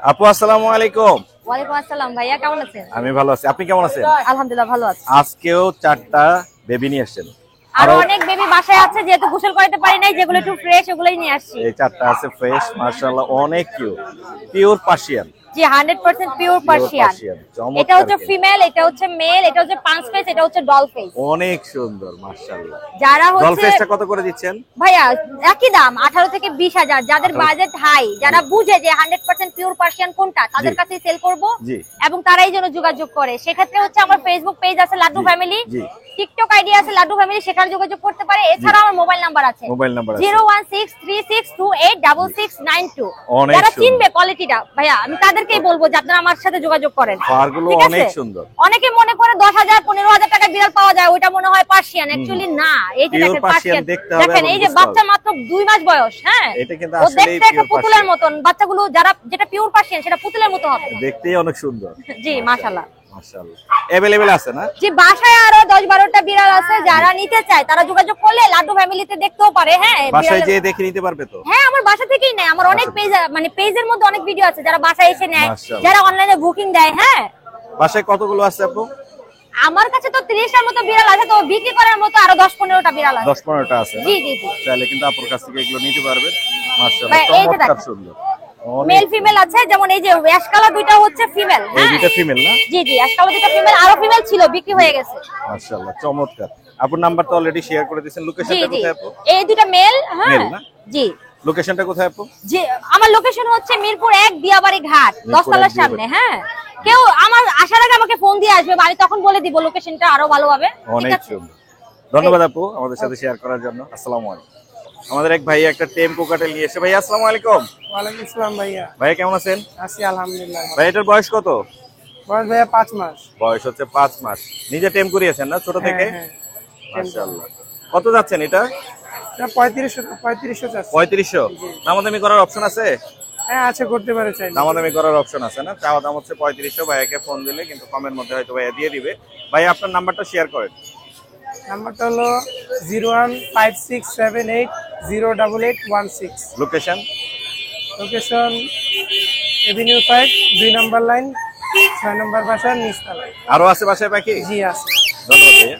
আপু আসসালামু আলাইকুম। ওয়ালাইকুম আসসালাম ভাইয়া, কেমন আছেন? আমি ভালো আছি, আপনি কেমন আছেন? আলহামদুলিল্লাহ ভালো আছি। আজকেও 4টা বেবি নিয়ে আসছেন। আরো অনেক বেবি বাসায় আছে, যেহেতু গোসল করাতে পারি নাই, যেগুলো একটু ফ্রেশ ওগুলোই নিয়ে আসছি। এই 4টা আছে ফ্রেশ, মাশাআল্লাহ, অনেক কিউট, পিওর পার্সিয়ান। জি 100% পিওর পার্সিয়ান। এটা হচ্ছে ফিমেল, এটা হচ্ছে মেল, এটা হচ্ছে পাঁচ ফেস, এটা হচ্ছে ডল ফেস। অনেক সুন্দর মাশাআল্লাহ। যারা ডল হচ্ছে ফেসটা কত করে দিচ্ছেন ভাইয়া? একই দাম, 18 থেকে 20,000। যাদের বাজেট হাই, যারা বুঝে যে 100% পিওর পার্সিয়ান কোনটা, তাদের কাছেই সেল করব। জি। এবং তারাই যেন যোগাযোগ করে। সেক্ষেত্রে হচ্ছে আমার ফেসবুক পেজ আছে লাড্ডু ফ্যামিলি, জি। টিকটক আইডি আছে লাড্ডু ফ্যামিলি, সেখানে যোগাযোগ করতে পারে। এছাড়া আমার মোবাইল নাম্বার আছে, মোবাইল নাম্বার আছে 01636286692। অনেক যারা সুন্দর। চিনবে কোয়ালিটিটা ভাইয়া, আমি তাদেরকেই বলবো যে আপনারা আমার সাথে যোগাযোগ করেন। পারগুলো ঠিক আছে? অনেক সুন্দর। অনেকে মনে করে 10,000 15,000 টাকা বিড়াল পাওয়া যায়, ওইটা মনে হয় পার্সিয়ান। অ্যাকচুয়ালি না, এই যে Pure দেখেন Persian পার্সিয়ান, দেখতে হবে দেখেন এবং এই যে বুঝতে বাচ্চা হবে। মাত্র 2 মাস বয়স। হ্যাঁ, এটা কিন্তু ও আসলেই দেখতে একটা pure পুতুলের Persian। মতন। বাচ্চাগুলো যারা যেটা পিওর পার্সিয়ান সেটা পুতুলের মতো হবে। দেখতেই অনেক সুন্দর। জি মাশাআল্লাহ। মাশাআল্লাহ। अवेलेबल আছে না? জি, বাসায় আরো 10-12টা বিড়াল আছে, যারা নিতে চায় তারা যোগাযোগ করলে লাড্ডু ফ্যামিলিতে দেখতেও পারে। হ্যাঁ, বাসায় বিড়ালের- যেয়ে দেখে নিতে পারবে তো? হ্যাঁ, আমার বাসা থেকেই নেয়। আমার অনেক পেজ, মানে পেজের মধ্যে অনেক ভিডিও আছে, যারা বাসায় এসে নেয়, মাশাআল্লাহ। যারা অনলাইনে বুকিং দেয়। হ্যাঁ, বাসায় কতগুলো আছে আপু? আমার কাছে তো 30টার মতো বিড়াল আছে, তো বিক্রি করার মতো আরো 10-15টা বিড়াল আছে। 10-15টা আছে না? জি জি জি। চাইলে কিন্তু আপুর কাছ থেকে এগুলো নিতে পারবেন। মাশাআল্লাহ, ভাই, এই যে চমৎকার দেখেন। সুন্দর। মেল ফিমেল আছে, যেমন এই যে অ্যাশ কালার দুইটা হচ্ছে ফিমেল। এই হ্যাঁ দুইটা ফিমেল না? জি জি, অ্যাশ কালার দুইটা ফিমেল, আরো ফিমেল ছিল, বিক্রি হয়ে গেছে। মাশাআল্লাহ, চমৎকার। আপুর নাম্বার তো অলরেডি শেয়ার করে দিয়েছেন। জি লোকেশনটা জি, কোথায় আপু? এই দুইটা মেল। হ্যাঁ Male না? জি লোকেশনটা কোথায় আপু? জি, আমার লোকেশন হচ্ছে মিরপুর 1 দিয়াবাড়ি ঘাট, মিরপুর 10 তলার 1 সামনে। হ্যাঁ, কেউ আমার আসার আগে আমাকে ফোন দিয়ে আসবে, আমি তখন বলে দিব লোকেশনটা আরো ভালোভাবে। ঠিক অনেক আছে? সুন্দর। ধন্যবাদ আপু আমাদের সাথে শেয়ার করার জন্য। আসসালামু আলাইকুম। আমাদের এক ভাই একটা টেম কোকাটেল নিয়ে এসে। ভাই আসসালামু আলাইকুম। ওয়ালাইকুম আসসালাম ভাইয়া, ভাই কেমন আছেন? আছি আলহামদুলিল্লাহ। ভাই এটার বয়স কত? বয়স ভাইয়া 5 মাস। বয়স হচ্ছে 5 মাস। নিজে টেম করিয়েছেন না ছোট থেকে? হ্যাঁ, মাশাআল্লাহ। কত যাচ্ছেন এটা? এটা 3500 চাচ্ছে। 3500। দামাদামি করার অপশন আছে? হ্যাঁ আছে, করতে পারে চাইলে। দামাদামি করার অপশন আছে না? চাওয়া দাম হচ্ছে 3500। ভাইয়াকে ফোন দিলে কিন্তু কমের মধ্যে হয়তো ভাইয়া দিয়ে দিবে। ভাই আপনার নাম্বারটা শেয়ার করেন। নাম্বারটা হলো 01567808816। লোকেশন? লোকেশন এভিনিউ 5, 2 নম্বর লাইন, 6 নম্বর বাসার নিচতলা। আরো আছে বাসায় পাখি? জি আছে। ধন্যবাদ ভাইয়া।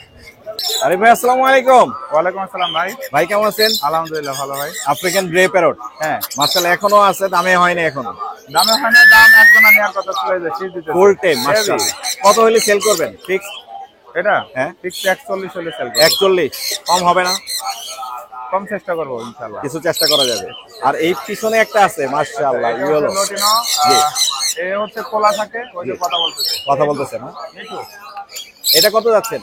আরে ভাই আসসালামু আলাইকুম। ওয়ালাইকুম আসসালাম ভাই। ভাই কেমন আছেন? আলহামদুলিল্লাহ ভালো ভাই। African grey parrot. হ্যাঁ, মাশাআল্লাহ, এখনো আছে, দামে হয়নি এখনো। দামে হয় না, দাম একজন নেওয়ার কথা চলে যাচ্ছে দিতে। ফুল টাইম মাশাআল্লাহ। কত হলে সেল করবেন? ফিক্স এটা হ্যাঁ ফিক্স 41 হলে সেল 41 কম হবে না? কম চেষ্টা করবো ইনশাআল্লাহ। কিছু চেষ্টা করা যাবে। আর এই পিছনে একটা আছে মাশাআল্লাহ, এটা হচ্ছে লটিনো, এ হচ্ছে কোলা থাকে, ওই যে কথা বলতেছে। কথা বলতেছে না? এটা কত যাচ্ছেন?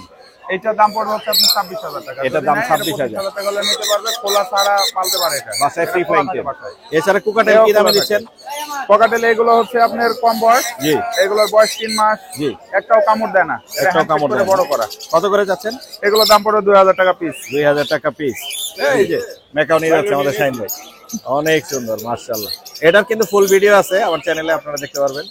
এইটার দাম পড়বে হচ্ছে আপনার 26,000 টাকা। এটার দাম 26,000 টাকা হলে নিতে পারবে, কোলা ছাড়া পালতে পারে এটা। বাসায় ফ্রি ফ্লাইং টেম। এছাড়া কুকাটেল কি দামে দিচ্ছেন? পকাটেল এগুলো হচ্ছে আপনার কম বয়স, জি এগুলোর বয়স 3 মাস, জি একটাও কামড় দেয় না, একটাও কামড় দেয় না। বড় করা। কত করে যাচ্ছেন? এগুলোর দাম পড়বে 2000 টাকা পিস। 2000 টাকা পিস। এই যে মেকাও নিয়ে যাচ্ছে আমাদের শাইন ভাই, অনেক সুন্দর মাশাআল্লাহ। এটার কিন্তু ফুল ভিডিও আছে আমার চ্যানেলে, আপনারা দেখতে পারবেন।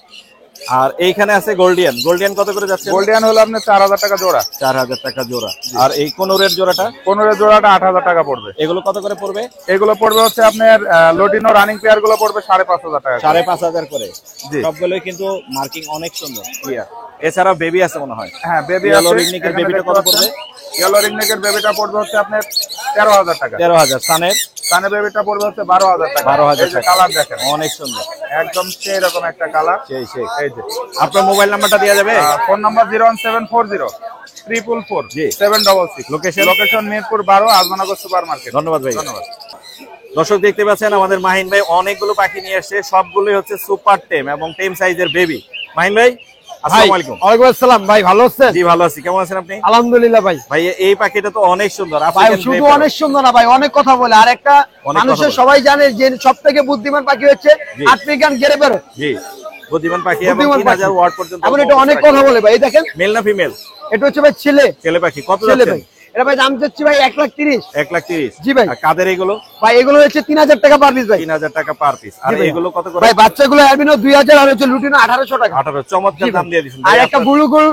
আর এইখানে আছে গোল্ডিয়ান। গোল্ডিয়ান কত করে যাচ্ছে? গোল্ডিয়ান হলো আপনার 4000 টাকা জোড়া। 4000 টাকা জোড়া। আর এই কোনোরের জোড়াটা? কোনোরের জোড়াটা 8000 টাকা পড়বে। এগুলো কত করে পড়বে? এগুলো পড়বে হচ্ছে আপনার লটিনো রানিং পেয়ার গুলো পড়বে 5500 টাকা। 5500 করে। জি। সবগুলোই কিন্তু মার্কিং অনেক সুন্দর ক্লিয়ার। এছাড়া বেবি আছে মনে হয়। হ্যাঁ বেবি ইয়েলো আছে। রিংনেকের বেবিটা কত পড়বে? ইয়েলো রিংনেকের বেবিটা পড়বে হচ্ছে আপনার 13000 টাকা। 13000। সানের? সানের বেবিটা পড়বে হচ্ছে 12000 টাকা। 12000 টাকা। কালার দেখেন অনেক সুন্দর, একদম সেই রকম একটা কালার। সেই এই যে আপনার মোবাইল নাম্বারটা দেওয়া যাবে? ফোন নাম্বার 01740 444 জি। 766। Location Mirpur 12, Azmanagar super market. ধন্যবাদ ভাই। ধন্যবাদ। দর্শক দেখতে পাচ্ছেন আমাদের মাহিন ভাই অনেকগুলো পাখি নিয়ে এসেছে, সবগুলোই হচ্ছে সুপার টেম এবং টেম সাইজের বেবি। মাহিন ভাই আসসালামু আলাইকুম। ওয়ালাইকুম আসসালাম ভাই, ভালো আছেন? জি ভালো আছি, কেমন আছেন আপনি? আলহামদুলিল্লাহ ভাই। ভাই এই পাখিটা তো অনেক সুন্দর। ভাই আফ্রিকান শুধু গ্রে অনেক সুন্দর না ভাই, অনেক কথা বলে। আর একটা অনেক মানুষের কথা বলে। সবাই জানে যে সব থেকে বুদ্ধিমান পাখি হচ্ছে জি। African grey parrot. জি বুদ্ধিমান পাখি এবং বুদ্ধিমান 3000 পাখি। ওয়াট পর্যন্ত। এখন এটা অনেক কথা বলে ভাই, এই দেখেন মেল না ফিমেল? এটা হচ্ছে ভাই ছেলে। ছেলে পাখি। কত ছেলে যাচ্ছে? ভাই, এটা ভাই দাম চাচ্ছি ভাই 1,30,000। 1,30,000। জি ভাই। আর কাদের এগুলো? ভাই এগুলো হচ্ছে 3000 টাকা পার পিস ভাই। 3000 টাকা পার পিস। আর জি ভাই। এগুলো কত করে? ভাই বাচ্চাগুলো অ্যালবিনো 2000 আর হচ্ছে লুটিনো 1800 টাকা। 18। চমৎকার দাম দিয়ে দিছেন। আর একটা বুলুগুল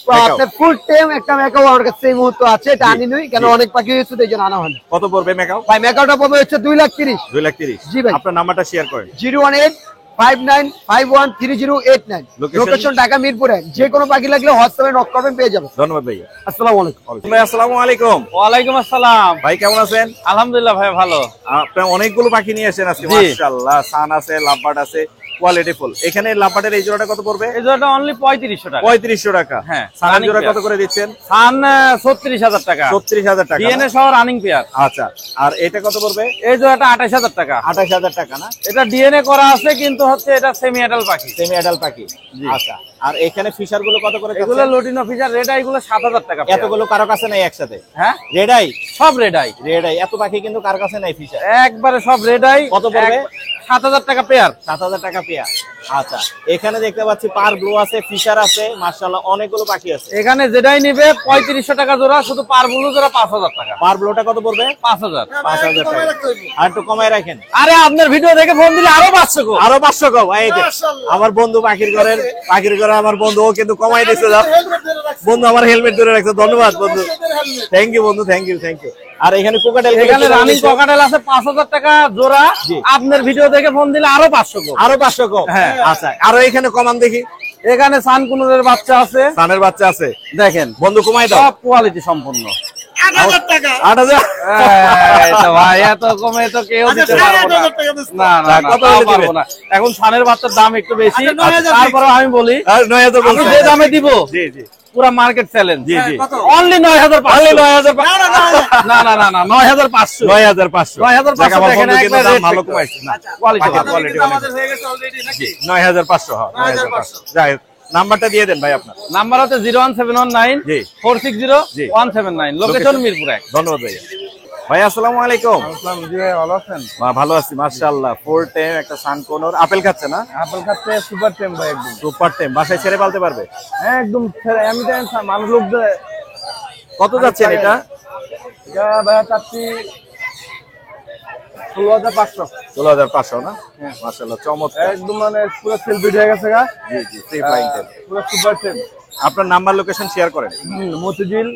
মেকাও। আপনার ফুল টেম একটা মেকাও আমার কাছে এই মুহূর্তে আছে, এটা আনি নই কেন অনেক পাখি হয়েছে তো এই জন্য আনা হয়নি। কত পড়বে মেকাও? ভাই মেকাওটা পড়বে হচ্ছে 2,30,000। 2,30,000। জি ভাই। আপনার নাম্বারটা শেয়ার করেন। 01859513008 লোকেশন ঢাকা মিরপুর 1। যে কোনো পাখি লাগলে হোয়াটসঅ্যাপে নক করবেন, পেয়ে যাবেন। ধন্যবাদ ভাই। আসসালামু আলাইকুম। ভাই আসসালামু আলাইকুম। ওয়ালাইকুম আসসালাম। ভাই কেমন আছেন? আলহামদুলিল্লাহ ভাই ভালো। আপনি অনেকগুলো পাখি নিয়ে এসেছেন আজকে, জি। মাশাআল্লাহ। সান আছে, লাভবার্ড আছে, কোয়ালিটি ফুল। এখানে লাভবার্ডের এই জোড়াটা কত পড়বে? এই জোড়াটা অনলি 3500 টাকা। 3500 টাকা। হ্যাঁ। সানের জোড়া running কত করে দিচ্ছেন? সান 36000 টাকা। 36000 টাকা। ডিএনএ সহ রানিং পেয়ার। আচ্ছা, আর এটা কত পড়বে? এই জোড়াটা 28000 টাকা। 28000 টাকা না? এটা ডিএনএ করা আছে কিন্তু হচ্ছে এটা সেমি অ্যাডাল্ট পাখি। সেমি অ্যাডাল্ট পাখি। আচ্ছা, আর এখানে ফিশার গুলো কত করে এগুলো যাচ্ছে? লটিনো ফিচার রেড আই গুলো 7000 টাকা। এতগুলো কারো কাছে নাই একসাথে? হ্যাঁ রেড আই? সব রেড আই। রেড আই এত পাখি কিন্তু কার কাছে নাই ফিশার। একবারে সব রেড আই। কত পড়বে? 7000 টাকা পেয়ার। 7000 টাকা পেয়ার। আচ্ছা, এখানে দেখতে পাচ্ছি পার ব্লু আছে, ফিশার আছে, মাশাআল্লাহ অনেকগুলো পাখি আছে। এখানে যেটাই নিবে 3500 টাকা জোড়া, শুধু পার ব্লু জোড়া 5000 টাকা। পার ব্লুটা কত পড়বে? 5000। 5000 টাকা। আর একটু কমায় রাখেন। আরে আপনার ভিডিও দেখে ফোন দিলে আরো 500 গো। আরো 500 কম। এই যে আমার বন্ধু পাখির ঘরে আমার বন্ধু, ও কিন্তু কমাই দিচ্ছে। বন্ধু আমার হেলমেট ধরে রাখছে, ধন্যবাদ বন্ধু। থ্যাংক ইউ বন্ধু, থ্যাংক ইউ। আর এখানে কোকাটেল, এখানে রানিং কোকাটেল আছে 5000 টাকা জোড়া। আপনার ভিডিও দেখে ফোন দিলে আরো 500 গো। আরো 500 কম। হ্যাঁ। আচ্ছা, আরো এখানে কমান দেখি। এখানে সানকুনুরের বাচ্চা আছে, সানের বাচ্চা আছে, দেখেন বন্ধু কমাই দাও। সব কোয়ালিটি সম্পূর্ণ। 8000 এই তো ভাই এত কমে তো কেউ দিতে পারবো না। না না না, কত তাও হলে পারবো দিবেন? না। এখন সানের বাচ্চার দাম একটু বেশি, তারপরে আমি বলি আর 9000 আমি যে দামে দিব জি জি পুরা মার্কেট চ্যালেঞ্জ। জি জি। অনলি 9500। না না না না 9500। 9500। 9500 আমার দেখেন বন্ধু কিন্তু একবার দাম rate ভালো fix কমাইছে না। কোয়ালিটি পাখির কোয়ালিটি অনেক। 9500। হ্যাঁ 9500। যাই হোক, নাম্বারটা দিয়ে দেন ভাই আপনার। নাম্বার হচ্ছে 01719 জি। 460 জি। 179, লোকেশন মিরপুর 1। ধন্যবাদ ভাই। ভাই আসসালামু আলাইকুম। আসসালাম। জি ভাই ভালো আছেন? ভালো আছি মাশাআল্লাহ। ফুল টেম একটা সানকোনর আপেল খাচ্ছে না? আপেল খাচ্ছে সুপার টেম ভাই একদম। সুপার টেম বাসায় ছেড়ে পালতে পারবে? হ্যাঁ একদম আমি তো মানুষ লোক কত যাচ্ছেন এটা? এটা ভাই চাচ্ছি 16500। 16500 না? মাশাআল্লাহ চমৎকার। একদম মানে পুরো সেলফি হয়ে গেছে গা। জি জি, ফ্রি ফ্লাইং টেম। পুরো সুপার টেম। আপনার নাম্বার লোকেশন শেয়ার করেন। মতিঝিল,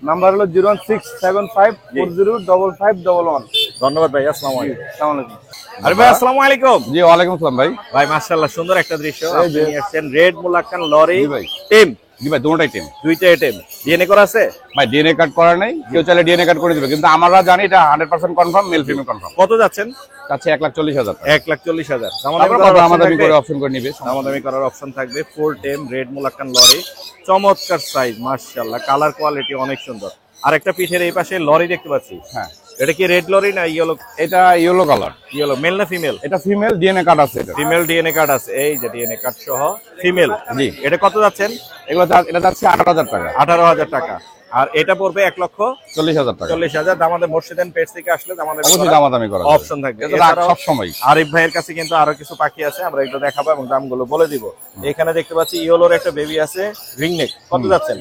নাম্বার হলো 01675405511। ধন্যবাদ ভাই, আসসালামু আলাইকুম। আসসালামু আলাইকুম। আরে ভাই আসসালামু আলাইকুম। জি ওয়ালাইকুম আসসালাম ভাই। ভাই মাশাআল্লাহ সুন্দর একটা দৃশ্য, এই আপনি যে। নিয়ে আসছেন রেড মুলাক্কান লরি জি ভাই। টিম, জি ভাই দুটোটাই টিম। দুইটা টিম। ডিএনএ করা আছে? ভাই ডিএনএ কার্ড করা নাই, কেউ চাইলে ডিএনএ কার্ড করে দিবে, কিন্তু আমরা জানি এটা 100% কনফার্ম, মেল ফিমেল কনফার্ম। কত যাচ্ছেন? কাছে 1,40,000 টাকা। 1,40,000। তারপর কথা আমাদের করে অপশন করে নিবে। দামাদামি করার অপশন থাকবে। 4 টেম রেড মুলাক্কান লরি, চমৎকার সাইজ মাশাআল্লাহ, কালার কোয়ালিটি অনেক সুন্দর। আর একটা পিঠের এই পাশে লরি দেখতে পাচ্ছি। হ্যাঁ এটা কি রেড লরি না ইয়েলো? এটা ইয়েলো কালার। ইয়েলো, মেল না ফিমেল? এটা ফিমেল, ডিএনএ কার্ড আছে এটা। ফিমেল ডিএনএ কার্ড আছে, এই যে ডিএনএ কার্ড সহ ফিমেল। জি। এটা কত যাচ্ছেন? এটা যাচ্ছে 18,000 টাকা। 18,000 টাকা। আর এটা পড়বে 1,40,000 টাকা। 1,40,000। আমাদের মসজিদেন পেজ থেকে আসলে অবশ্যই দামাদামি করা অপশন থাকবে। সব সময়। আরিফ ভাইয়ের কাছে কিন্তু আরো কিছু পাখি আছে, আমরা একটু দেখাবো এবং দামগুলো বলে দিব। এখানে দেখতে পাচ্ছি ইয়েলোর একটা বেবি আছে, রিংনেক। কত যাচ্ছেন?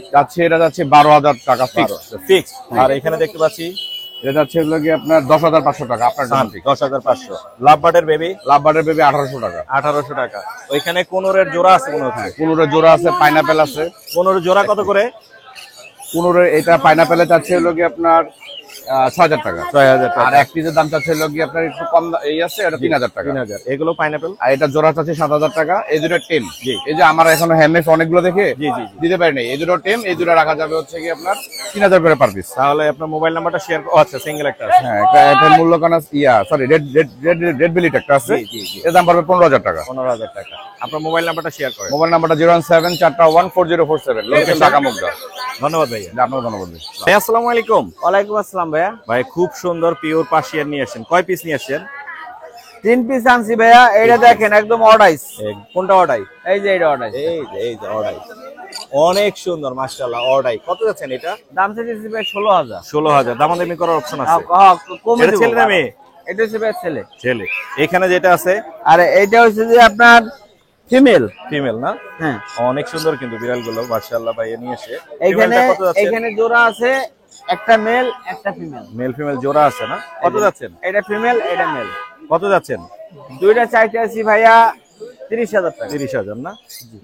এটা যাচ্ছে 12,000 টাকা ফিক্স। আর এখানে দেখতে পাচ্ছি এটা যাচ্ছে হলো কি আপনার 10,500 টাকা আপনার জন্য ঠিক। 10,500। লাভবার্ডের বেবি? লাভবার্ডের বেবি 1800 টাকা। 1800 টাকা। ওইখানে কোনোরের জোড়া আছে মনে হচ্ছে। কোনোরের জোড়া আছে, পাইনাপেল আছে। কোনোর জোড়া কত করে? কোনোরের এটা পাইনাপেলে যাচ্ছে হলো কি আপনার 6,000 টাকা। 6,000 টাকা। আর এক পিসের দাম চাচ্ছে হলো কি আপনার একটু কম এই আছে, এটা 3,000 টাকা। 3,000। এগুলো পাইনাপেল? আর এটা জোড়া চাচ্ছে 7,000 টাকা। এই দুটো টেম। জি। এই যে আমার এখন হ্যান্ডমেড অনেকগুলো দেখে জি জি জি। দিতে পারি নাই, এই দুটো টেম, এই দুটো রাখা যাবে হচ্ছে কি আপনার 3,000 করে পার পিস। তাহলে আপনার মোবাইল নাম্বারটা শেয়ার। আচ্ছা, সিঙ্গেল একটা আছে। হ্যাঁ, এটা মূল্য কানা সরি রেড বেলিট একটা আছে, জি, জি, জি। এর দাম পড়বে 15,000 টাকা। 15,000 টাকা। আপনার মোবাইল নাম্বারটা শেয়ার করেন। মোবাইল নাম্বারটা 017414047। লোকেশন ঢাকা মুগদা। ধন্যবাদ ভাইয়া। আপনাকে ধন্যবাদ। ভাই আসসালামু আলাইকুম। ওয়ালাইকুম আসসালাম ভাইয়া। ভাই খুব সুন্দর পিওর পার্সিয়ান নিয়ে আসেন, কয় পিস নিয়ে আসেন? 3 পিস আনছি ভাইয়া। এইটা দেখেন একদম অর্ডাইস। কোনটা অর্ডাই? এই যে এটা অর্ডাইস। এই যে অর্ডাই, অনেক সুন্দর মাশাআল্লাহ। অর্ডাই কত যাচ্ছেন এটা? দাম চাইছি ভাই 16,000। 16,000। দামাদামি করার অপশন আছে? কমে এটা দিব। ছেলে না মেয়ে? এটা হচ্ছে ভাই ছেলে। ছেলে। এখানে যেটা আছে আর এইটা হচ্ছে যে আপনার ফিমেল। ফিমেল না? হ্যাঁ। অনেক সুন্দর কিন্তু বিড়াল গুলো মাশাআল্লাহ ভাইয়া নিয়ে এসে। এইখানে ফিমেলটা কত যাচ্ছে? এইখানে জোড়া আছে, একটা মেল একটা ফিমেল। মেল ফিমেল জোড়া আছে না? কত যাচ্ছেন? এটা ফিমেল, এটা মেল। কত যাচ্ছেন? দুইটা চাইতে আছি ভাইয়া 30,000 টাকা। 30,000 না?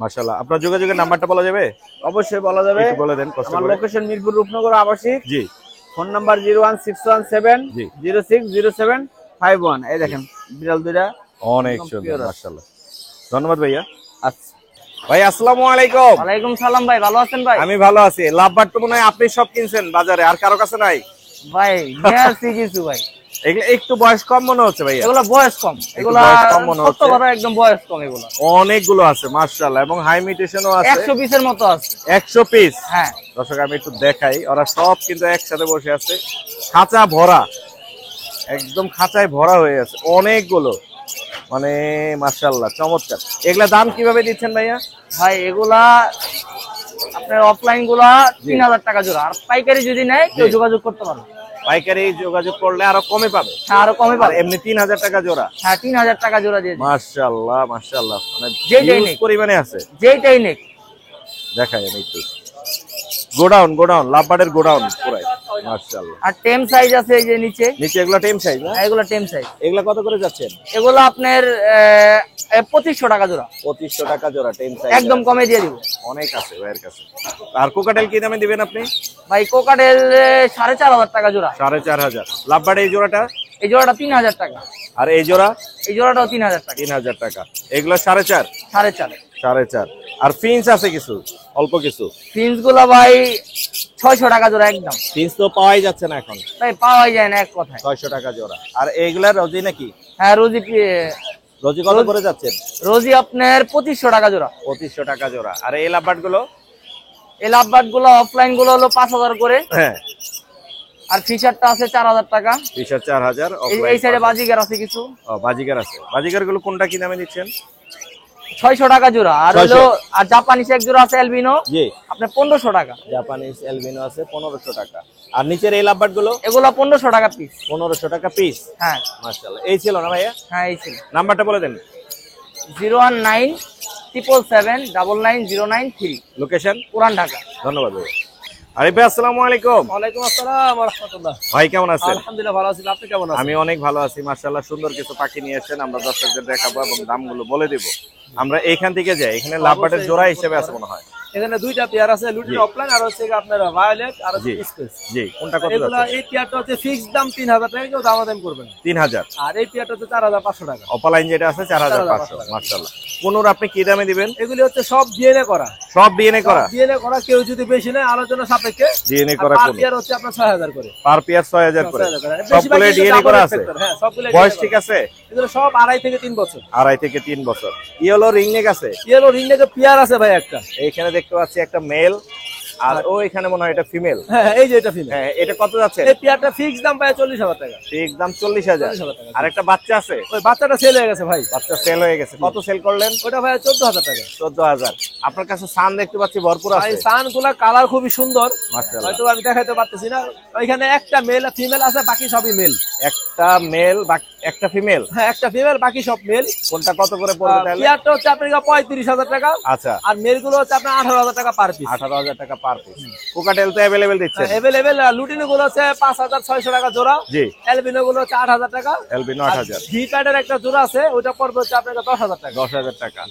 মাশাআল্লাহ। আপনার যোগাযোগের নাম্বারটা বলা যাবে? অবশ্যই বলা যাবে। একটু বলে দেন কষ্ট আমার করে। লোকেশন মিরপুর রূপনগর আবাসিক। জি। ফোন নাম্বার 01617 জি। 060751। এই দেখেন বিড়াল দুইটা অনেক একদম সুন্দর pure আছে। মাশাআল্লাহ। ধন্যবাদ ভাইয়া। আচ্ছা। ভাই আসসালামু আলাইকুম। ওয়ালাইকুম সালাম ভাই, ভালো আছেন ভাই? আমি ভালো আছি। লাভবার্ড তো মনে হয় আপনি সব কিনছেন বাজারে, আর কারো কাছে নাই? ভাই নিয়ে আসছি কিছু ভাই। এগুলো একটু বয়স কম মনে হচ্ছে ভাইয়া। এগুলা বয়স কম, এগুলা বয়স কম মনে হচ্ছে। সত্য কথা একদম বয়স কম এগুলা। অনেকগুলো আছে মাশাআল্লাহ, এবং হাই মিউটেশনও আছে। 100 পিসের মতো আছে। 100 পিস? হ্যাঁ। দর্শক আমি একটু দেখাই, ওরা সব কিন্তু একসাথে বসে আছে, খাঁচা ভরা, একদম খাঁচায় ভরা হয়ে আছে অনেকগুলো, মানে মাশাআল্লাহ চমৎকার। এগুলা দাম কিভাবে দিচ্ছেন ভাইয়া? ভাই এগুলা আপনার অফলাইন গুলা 3,000 টাকা জোড়া, আর পাইকারি যদি নেয় কেউ যোগাযোগ করতে পারবে। পাইকারি যোগাযোগ করলে আরো কমে পাবে? হ্যাঁ, আরো কমে আর পাবে। এমনি 3,000 টাকা জোড়া? হ্যাঁ, 3,000 টাকা জোড়া দিয়ে দিই। মাশাআল্লাহ মাশাআল্লাহ, মানে যেটাই হিউজ নেই। পরিমাণে আছে। যেইটাই নেক। দেখাই আমি একটু। গোডাউন লাভবার্ডের গোডাউন পুরাই মাশাআল্লাহ। আর টেম সাইজ আছে এই যে নিচে। নিচে এগুলা টেম সাইজ না? এগুলা টেম সাইজ। এগুলা কত করে যাচ্ছেন? এগুলো আপনার 2500 টাকা জোড়া। 2500 টাকা জোড়া টেম সাইজ। একদম কমে দিয়ে দিব। অনেক আছে ভাইয়ের কাছে। আর কোকাটেল কি দামে দিবেন আপনি? ভাই কোকাটেল 4,500 টাকা জোড়া। 4,500। লাভবার্ড এই জোড়াটা? এই জোড়াটা 3,000 টাকা। আর এই জোড়া? এই জোড়াটাও 3,000 টাকা। 3,000 টাকা। এগুলো 4.5? 4.5। 4.5। আর ফিন্স আছে কিছু, অল্প কিছু। ফিন্স গুলা ভাই 600 টাকা জোড়া একদম। ফিন্স তো পাওয়াই যাচ্ছে না এখন। ভাই পাওয়াই যায় না এক কথায়। 600 টাকা জোড়া। আর এইগুলা রোজি নাকি? হ্যাঁ, রোজি রোজি কত করে যাচ্ছেন? রোজি আপনার 2500 টাকা জোড়া। 2500 টাকা জোড়া। আর এই লাভবার্ড গুলো? এই লাভবার্ড গুলো অফলাইন গুলো হলো 5,000 করে। হ্যাঁ। আর ফিচারটা আছে 4,000 টাকা। ফিচার 4,000। এই সাইডে বাজিগার আছে কিছু। ও, বাজিগার আছে। বাজিগার গুলো কোনটা কি দামে দিচ্ছেন? 600 টাকা জোড়া। আর হলো আর জাপানিজ এক জোড়া আছে অ্যালবিনো। জি। আপনার 1500 টাকা। জাপানিজ অ্যালবিনো আছে 1500 টাকা। আর নিচের এই লাভবার্ড গুলো? এগুলো 1500 টাকা পিস। 1500 টাকা পিস। হ্যাঁ মাশাআল্লাহ। এই ছিল না ভাইয়া? হ্যাঁ, এই ছিল। নাম্বারটা বলে দেন। 01977790993। লোকেশন? পুরান ঢাকা। ধন্যবাদ ভাই। আরিফ ভাই আসসালামু আলাইকুম। ওয়ালাইকুম আসসালাম ওয়া রাহমাতুল্লাহ। ভাই কেমন আছেন? আলহামদুলিল্লাহ ভালো আছি, আপনি কেমন আছেন? আমি অনেক ভালো আছি মাশাআল্লাহ। সুন্দর কিছু পাখি নিয়ে এসেছেন, আমরা দর্শকদের দেখাবো এবং দামগুলো বলে দেব। আমরা এইখান থেকে যাই, এখানে লাভবার্ডের জোড়া হিসেবে আছে মনে হয়। এখানে দুইটা পেয়ার আছে, লুটিন জি। অফলাইন আর হচ্ছে আপনার ভায়োলেট আর জি হচ্ছে স্পেস। জি কোনটা কত এগুলা যাচ্ছে? এই পেয়ারটা হচ্ছে ফিক্সড দাম 3000 টাকা, কেউ দামাদামি করবে না। 3000। আর এই পেয়ারটা হচ্ছে 4500 টাকা। অপালাইন যেটা আছে 4500। মাশাআল্লাহ। কোনর আপনি কি দামে দিবেন? এগুলি হচ্ছে সব ডিএনএ করা, সব ডিএনএ করা। ডিএনএ করা, কেউ যদি বেশি নেয় আলোচনা সাপেক্ষে। ডিএনএ করা পার কোন? পেয়ার হচ্ছে আপনার 6000 করে। পার পেয়ার 6000 করে। 6000 করে। সবগুলো ডিএনএ করা আছে। হ্যাঁ, সবগুলো বয়স DNA ঠিক করা। আছে? এগুলো সব 2.5 থেকে 3 বছর। 2.5 থেকে 3 বছর। ইয়েলো রিংনেক আছে? ইয়েলো রিংনেকে পেয়ার আছে ভাই একটা। এইখানে দেখতে পাচ্ছি একটা মেল, আর ও এখানে মনে হয় এটা ফিমেল। হ্যাঁ, এই যে এটা ফিমেল। হ্যাঁ, এটা কত যাচ্ছে? এই পেয়ারটা ফিক্স দাম পায় 40000 টাকা। ঠিক দাম 40000। 40000 টাকা। আর একটা বাচ্চা আছে? ওই বাচ্চাটা সেল হয়ে গেছে ভাই। বাচ্চা সেল হয়ে গেছে। কত সেল করলেন? ওটা ভাই 14000 টাকা। 14000। আপনার কাছে সান দেখতে পাচ্ছি ভরপুর ভাই আছে। সানগুলা কালার খুবই সুন্দর, মাশাআল্লাহ। হয়তো আমি দেখাইতে পারতেছি না। ওইখানে একটা মেল আর ফিমেল আছে, বাকি সবই মেল। একটা মেল একটা ফিমেল? হ্যাঁ, একটা ফিমেল, বাকি সব মেল। কোনটা কত করে পড়বে তাহলে? পেয়ারটা হচ্ছে আপনার 35000 টাকা। আচ্ছা। আর মেল গুলো হচ্ছে আপনার 18000 টাকা পার পিস। 18000 টাকা পার পিস। কোকাটেল তো अवेलेबल দিচ্ছেন? अवेलेबल। লুটিনো গুলো হচ্ছে 5600 টাকা জোড়া। জি। এলবিনো গুলো হচ্ছে 8000 টাকা। এলবিনো 8000। ভি প্যাডের একটা জোড়া আছে, ওটা পড়বে হচ্ছে আপনার 10000 টাকা। 10000 টাকা।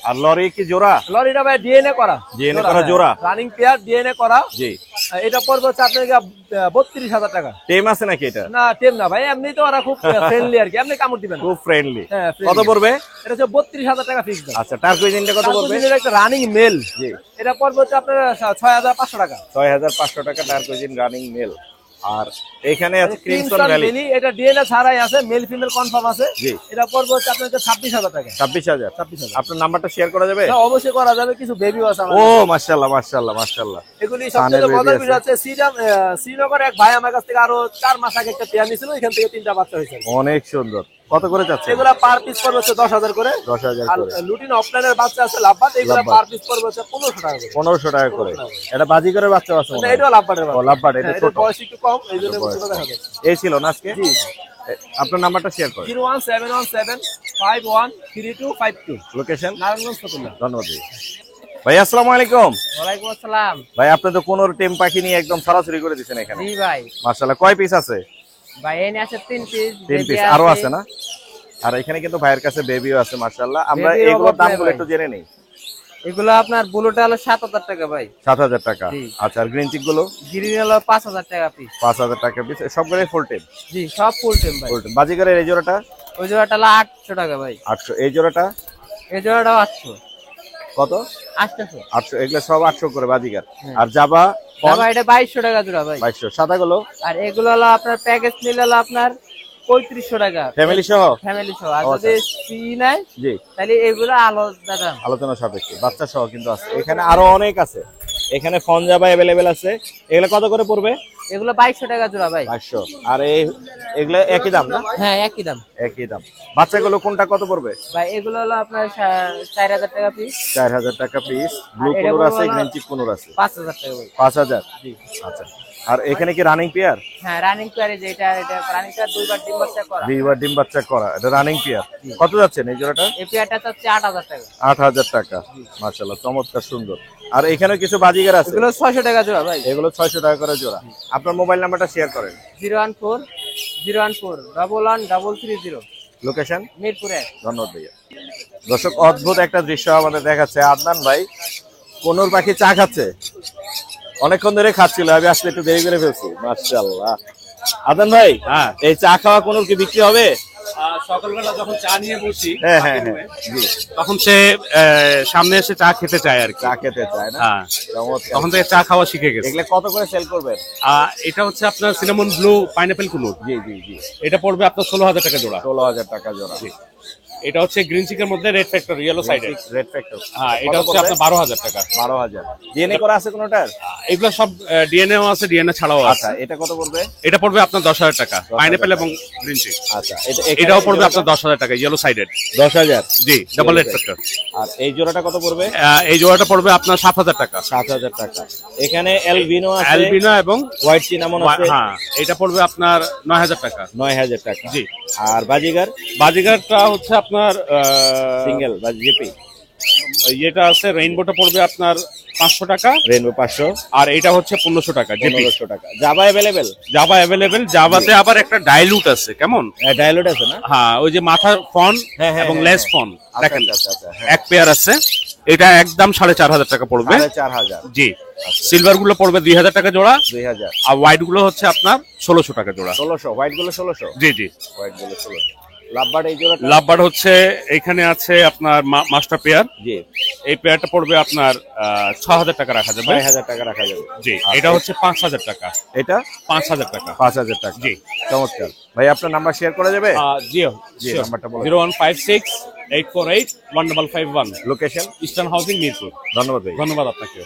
আর লরি কি জোড়া? লরিটা ভাই ডিএনএ করা। ডিএনএ করা জোড়া? রানিং পেয়ার ডিএনএ করা। জি। এটা পড়বে হচ্ছে আপনার 32000 টাকা। টেম আছে নাকি এটা? না, টেম না ভাই, এমনি তো ওরা খুব ফ্রেন্ডলি আর কি, এমনি কামড় দিবেন না। খুব ফ্রেন্ডলি। হ্যাঁ, কত পড়বে? এটা হচ্ছে 32000 টাকা ফিক্স দাম। আচ্ছা, টার্কুইজিনটা কত পড়বে? টার্কুইজিনের একটা রানিং মেল। জি। এটা পড়বে হচ্ছে আপনার 6500 টাকা। 6500 টাকা টার্কুইজিন রানিং মেল। আর এখানে আছে ক্রিমসন ভ্যালি। মিনি, এটা ডিএনএ ছাড়াই আছে, মেল ফিমেল কনফার্ম আছে। জি। এটা পড়বে হচ্ছে আপনার 26000 টাকা। 26000। 26000। আপনার নাম্বারটা শেয়ার করা যাবে? হ্যাঁ, অবশ্যই করা যাবে, কিছু বেবিও আছে ও আমাদের। মাশাআল্লাহ মাশাআল্লাহ মাশাআল্লাহ। এগুলি সবচেয়ে কানের মজার baby বিষয় হচ্ছে শ্রীনগর এক ভাই আমার কাছ থেকে আরো 4 মাস আগে একটা পেয়ার নিয়েছিল, এখান থেকে 3টা বাচ্চা হয়েছে। অনেক সুন্দর। কত করে যাচ্ছে? এগুলা পার পিস পড়বে হচ্ছে 10000 করে। 10000 আর করে। লুটিন অফলাইনের বাচ্চা আছে লাভবাদ, এগুলা লাভবাদ। পার পিস পড়বে হচ্ছে 1500 টাকা করে। 1500 টাকা করে। এটা বাজিগরের বাচ্চা আছে মনে হয়? এটাও লাভবাদের ও বাচ্চা। লাভবাট, এটা হ্যাঁ, ছোট। এটার বয়স একটু কম, এই জন্য বয়স ছোট দেখা যাচ্ছে। এই ছিল না আজকে? জি। আপনার নাম্বারটা শেয়ার করেন। 01717513252। লোকেশন? নারায়ণগঞ্জ ফতুল্লা। ধন্যবাদ ভাই। ভাই আসসালামু আলাইকুম। ওয়ালাইকুম আসসালাম। ভাই আপনি তো কোনোর টেম পাখি নিয়ে একদম সরাসরি করে দিচ্ছেন এখানে। জি ভাই। মাশাআল্লাহ। কয় পিস আছে? ভাই এনে আছে 3 পিস। 3 পিস। আরো আছে না? আর এখানে কিন্তু ভাইয়ের কাছে বেবিও আছে মাশাআল্লাহ। আমরা Baby ও এগুলোর অভাব নাই দামগুলো ভাই। একটু জেনে নেই। এগুলো আপনার ব্লুটা হলো 7000 টাকা ভাই। 7000 টাকা। জি। আচ্ছা, আর গ্রিন চিক গুলো? গ্রিন হলো 5000 টাকা পিস। 5000 টাকা পিস। সবগুলোই ফুল টেম? জি, সব ফুল টেম ভাই। ফুল টেম। বাজিগরের এই জোড়াটা? ওই জোড়াটা হলো 800 টাকা ভাই। 800। এই জোড়াটা এই জোড়াটাও 800। কত? 800। 800। এগুলো সব 800 করে বাজিগর। আর জাবা? ভাই এটা 2200 টাকা জোড়া ভাই। 2200। সাদা গুলো? আর এগুলো হলো আপনার প্যাকেজ নিলে হলো আপনার 3500 টাকা। ফ্যামিলি সহ? ফ্যামিলি সহ। আর ও, যদি আচ্ছা। সি নাই জি। তাহলে এগুলো আলাদা দাম। আলোচনা সাপেক্ষে। বাচ্চা সহ কিন্তু আছে এখানে, আরো অনেক আছে এখানে। ফোন জাবা अवेलेबल আছে। এগুলো কত করে পড়বে? এগুলো 2200 টাকা জোড়া ভাই। 500। আর এগুলো একই দাম না? হ্যাঁ, একই দাম। একই দাম। বাচ্চাগুলো কোনটা কত পড়বে? ভাই এগুলো হলো আপনার 4000 টাকা পিস। 4000 টাকা পিস। ব্লু আর এটা কোনর আছে, বলবো না- গ্রিন চিক কোনর আছে? 5000 টাকা ভাই। 5000। আচ্ছা। আর এখানে কি রানিং পেয়ার? হ্যাঁ, রানিং পেয়ারে যেটা এটা রানিং পেয়ার দুইবার ডিম বাচ্চা করা। দুইবার ডিম বাচ্চা করা, এটা রানিং পেয়ার। কত যাচ্ছেন এই জোড়াটা? এই পেয়ারটা হচ্ছে 8000 টাকা। 8000 টাকা। মাশাআল্লাহ, চমৎকার সুন্দর। আর এখানে কিছু বাজিগার আছে? এগুলো 600 টাকা জোড়া ভাই। এগুলো 600 টাকা করে জোড়া। আপনার মোবাইল নাম্বারটা শেয়ার করেন। 014 লোকেশন? মিরপুরে। ধন্যবাদ ভাইয়া। দর্শক, অদ্ভুত একটা দৃশ্য আমাদের দেখাচ্ছে। আদনান ভাই কোনোর পাখি চা খাচ্ছে, অনেকক্ষণ ধরে খাচ্ছিল, আমি আসলে একটু দেরি করে ফেলছি। মাশাআল্লাহ। আদনান ভাই, এই চা খাওয়া কোনোর কি বিক্রি হবে? সকালবেলা যখন চা নিয়ে বসি, হ্যাঁ হ্যাঁ হ্যাঁ, জি, তখন সে সামনে এসে চা খেতে চায় আর কি। চা খেতে চায় না? হ্যাঁ, চমৎকার। তখন থেকে চা খাওয়া শিখে গেছে। এগুলা কত করে সেল করবেন? এটা হচ্ছে আপনার সিনামন ব্লু পাইনাপেল কুনুর। জি জি জি। এটা পড়বে আপনার 16000 টাকা জোড়া। 16000 টাকা জোড়া। এটা হচ্ছে গ্রিন চিকের মধ্যে রেড ফ্যাক্টর, ইয়েলো সাইডের। Red factor. হ্যাঁ, এটা হচ্ছে আপনার 12000 টাকা। 12000। ডিএনএ করা আছে কোনটার? এগুলো সব ডিএনএ আছে, ডিএনএ ছাড়াও আছে। আচ্ছা, এটা কত পড়বে? এটা পড়বে আপনার 10000 টাকা, পাইনাপেল এবং গ্রিন চিক। আচ্ছা, এটাও পড়বে আপনার 10000 টাকা, ইয়েলো সাইডের। 10000? জি, ডাবল রেড ফ্যাক্টর। আর এই জোড়াটা কত পড়বে? এই জোড়াটা পড়বে আপনার 7000 টাকা। 7000 টাকা। এখানে অ্যালবিনো আছে, অ্যালবিনো এবং হোয়াইট সিনামন আছে। হ্যাঁ, এটা পড়বে আপনার 9000 টাকা। 9000 টাকা। জি। আর বাজিগার? বাজিগারটা হচ্ছে আপনার সিঙ্গেল বা জিপি? এটা আছে রেইনবোটা পড়বে আপনার 500 টাকা। রেইনবো 500। আর এটা হচ্ছে 1500 টাকা। জিপি 1500 টাকা। Java available? Java available. জাভাতে আবার একটা ডাইলুট আছে, কেমন? ডায়লুট আছে না? হ্যাঁ, ওই যে মাথার ফন এবং লেস ফন দেখেন, আচ্ছা আচ্ছা। এক পেয়ার আছে। এটা একদম 4,500 টাকা পড়বে। 4,500। জি। সিলভার গুলো পড়বে 2,000 টাকা জোড়া। 2,000। আর হোয়াইট গুলো হচ্ছে আপনার 1,600 টাকা জোড়া। 1,600। হোয়াইট গুলো 1,600। জি জি। হোয়াইট গুলো 1,600। লাভবার্ড এই জোড়াটা? লাভবার্ড হচ্ছে এখানে আছে আপনার মাস্টার পেয়ার। জি। এই পেয়ারটা পড়বে আপনার 6,000 টাকা রাখা যাবে। 6,000 টাকা রাখা যাবে। জি। এটা হচ্ছে 5,000 টাকা। এটা 5,000 টাকা। 5,000 টাকা। জি। চমৎকার ভাই, আপনার নাম্বার শেয়ার করা যাবে? জি জি, নাম্বারটা বলুন। 0156-848-1551। লোকেশন? Eastern housing, Mirpur. ধন্যবাদ ভাই। ধন্যবাদ আপনাকে।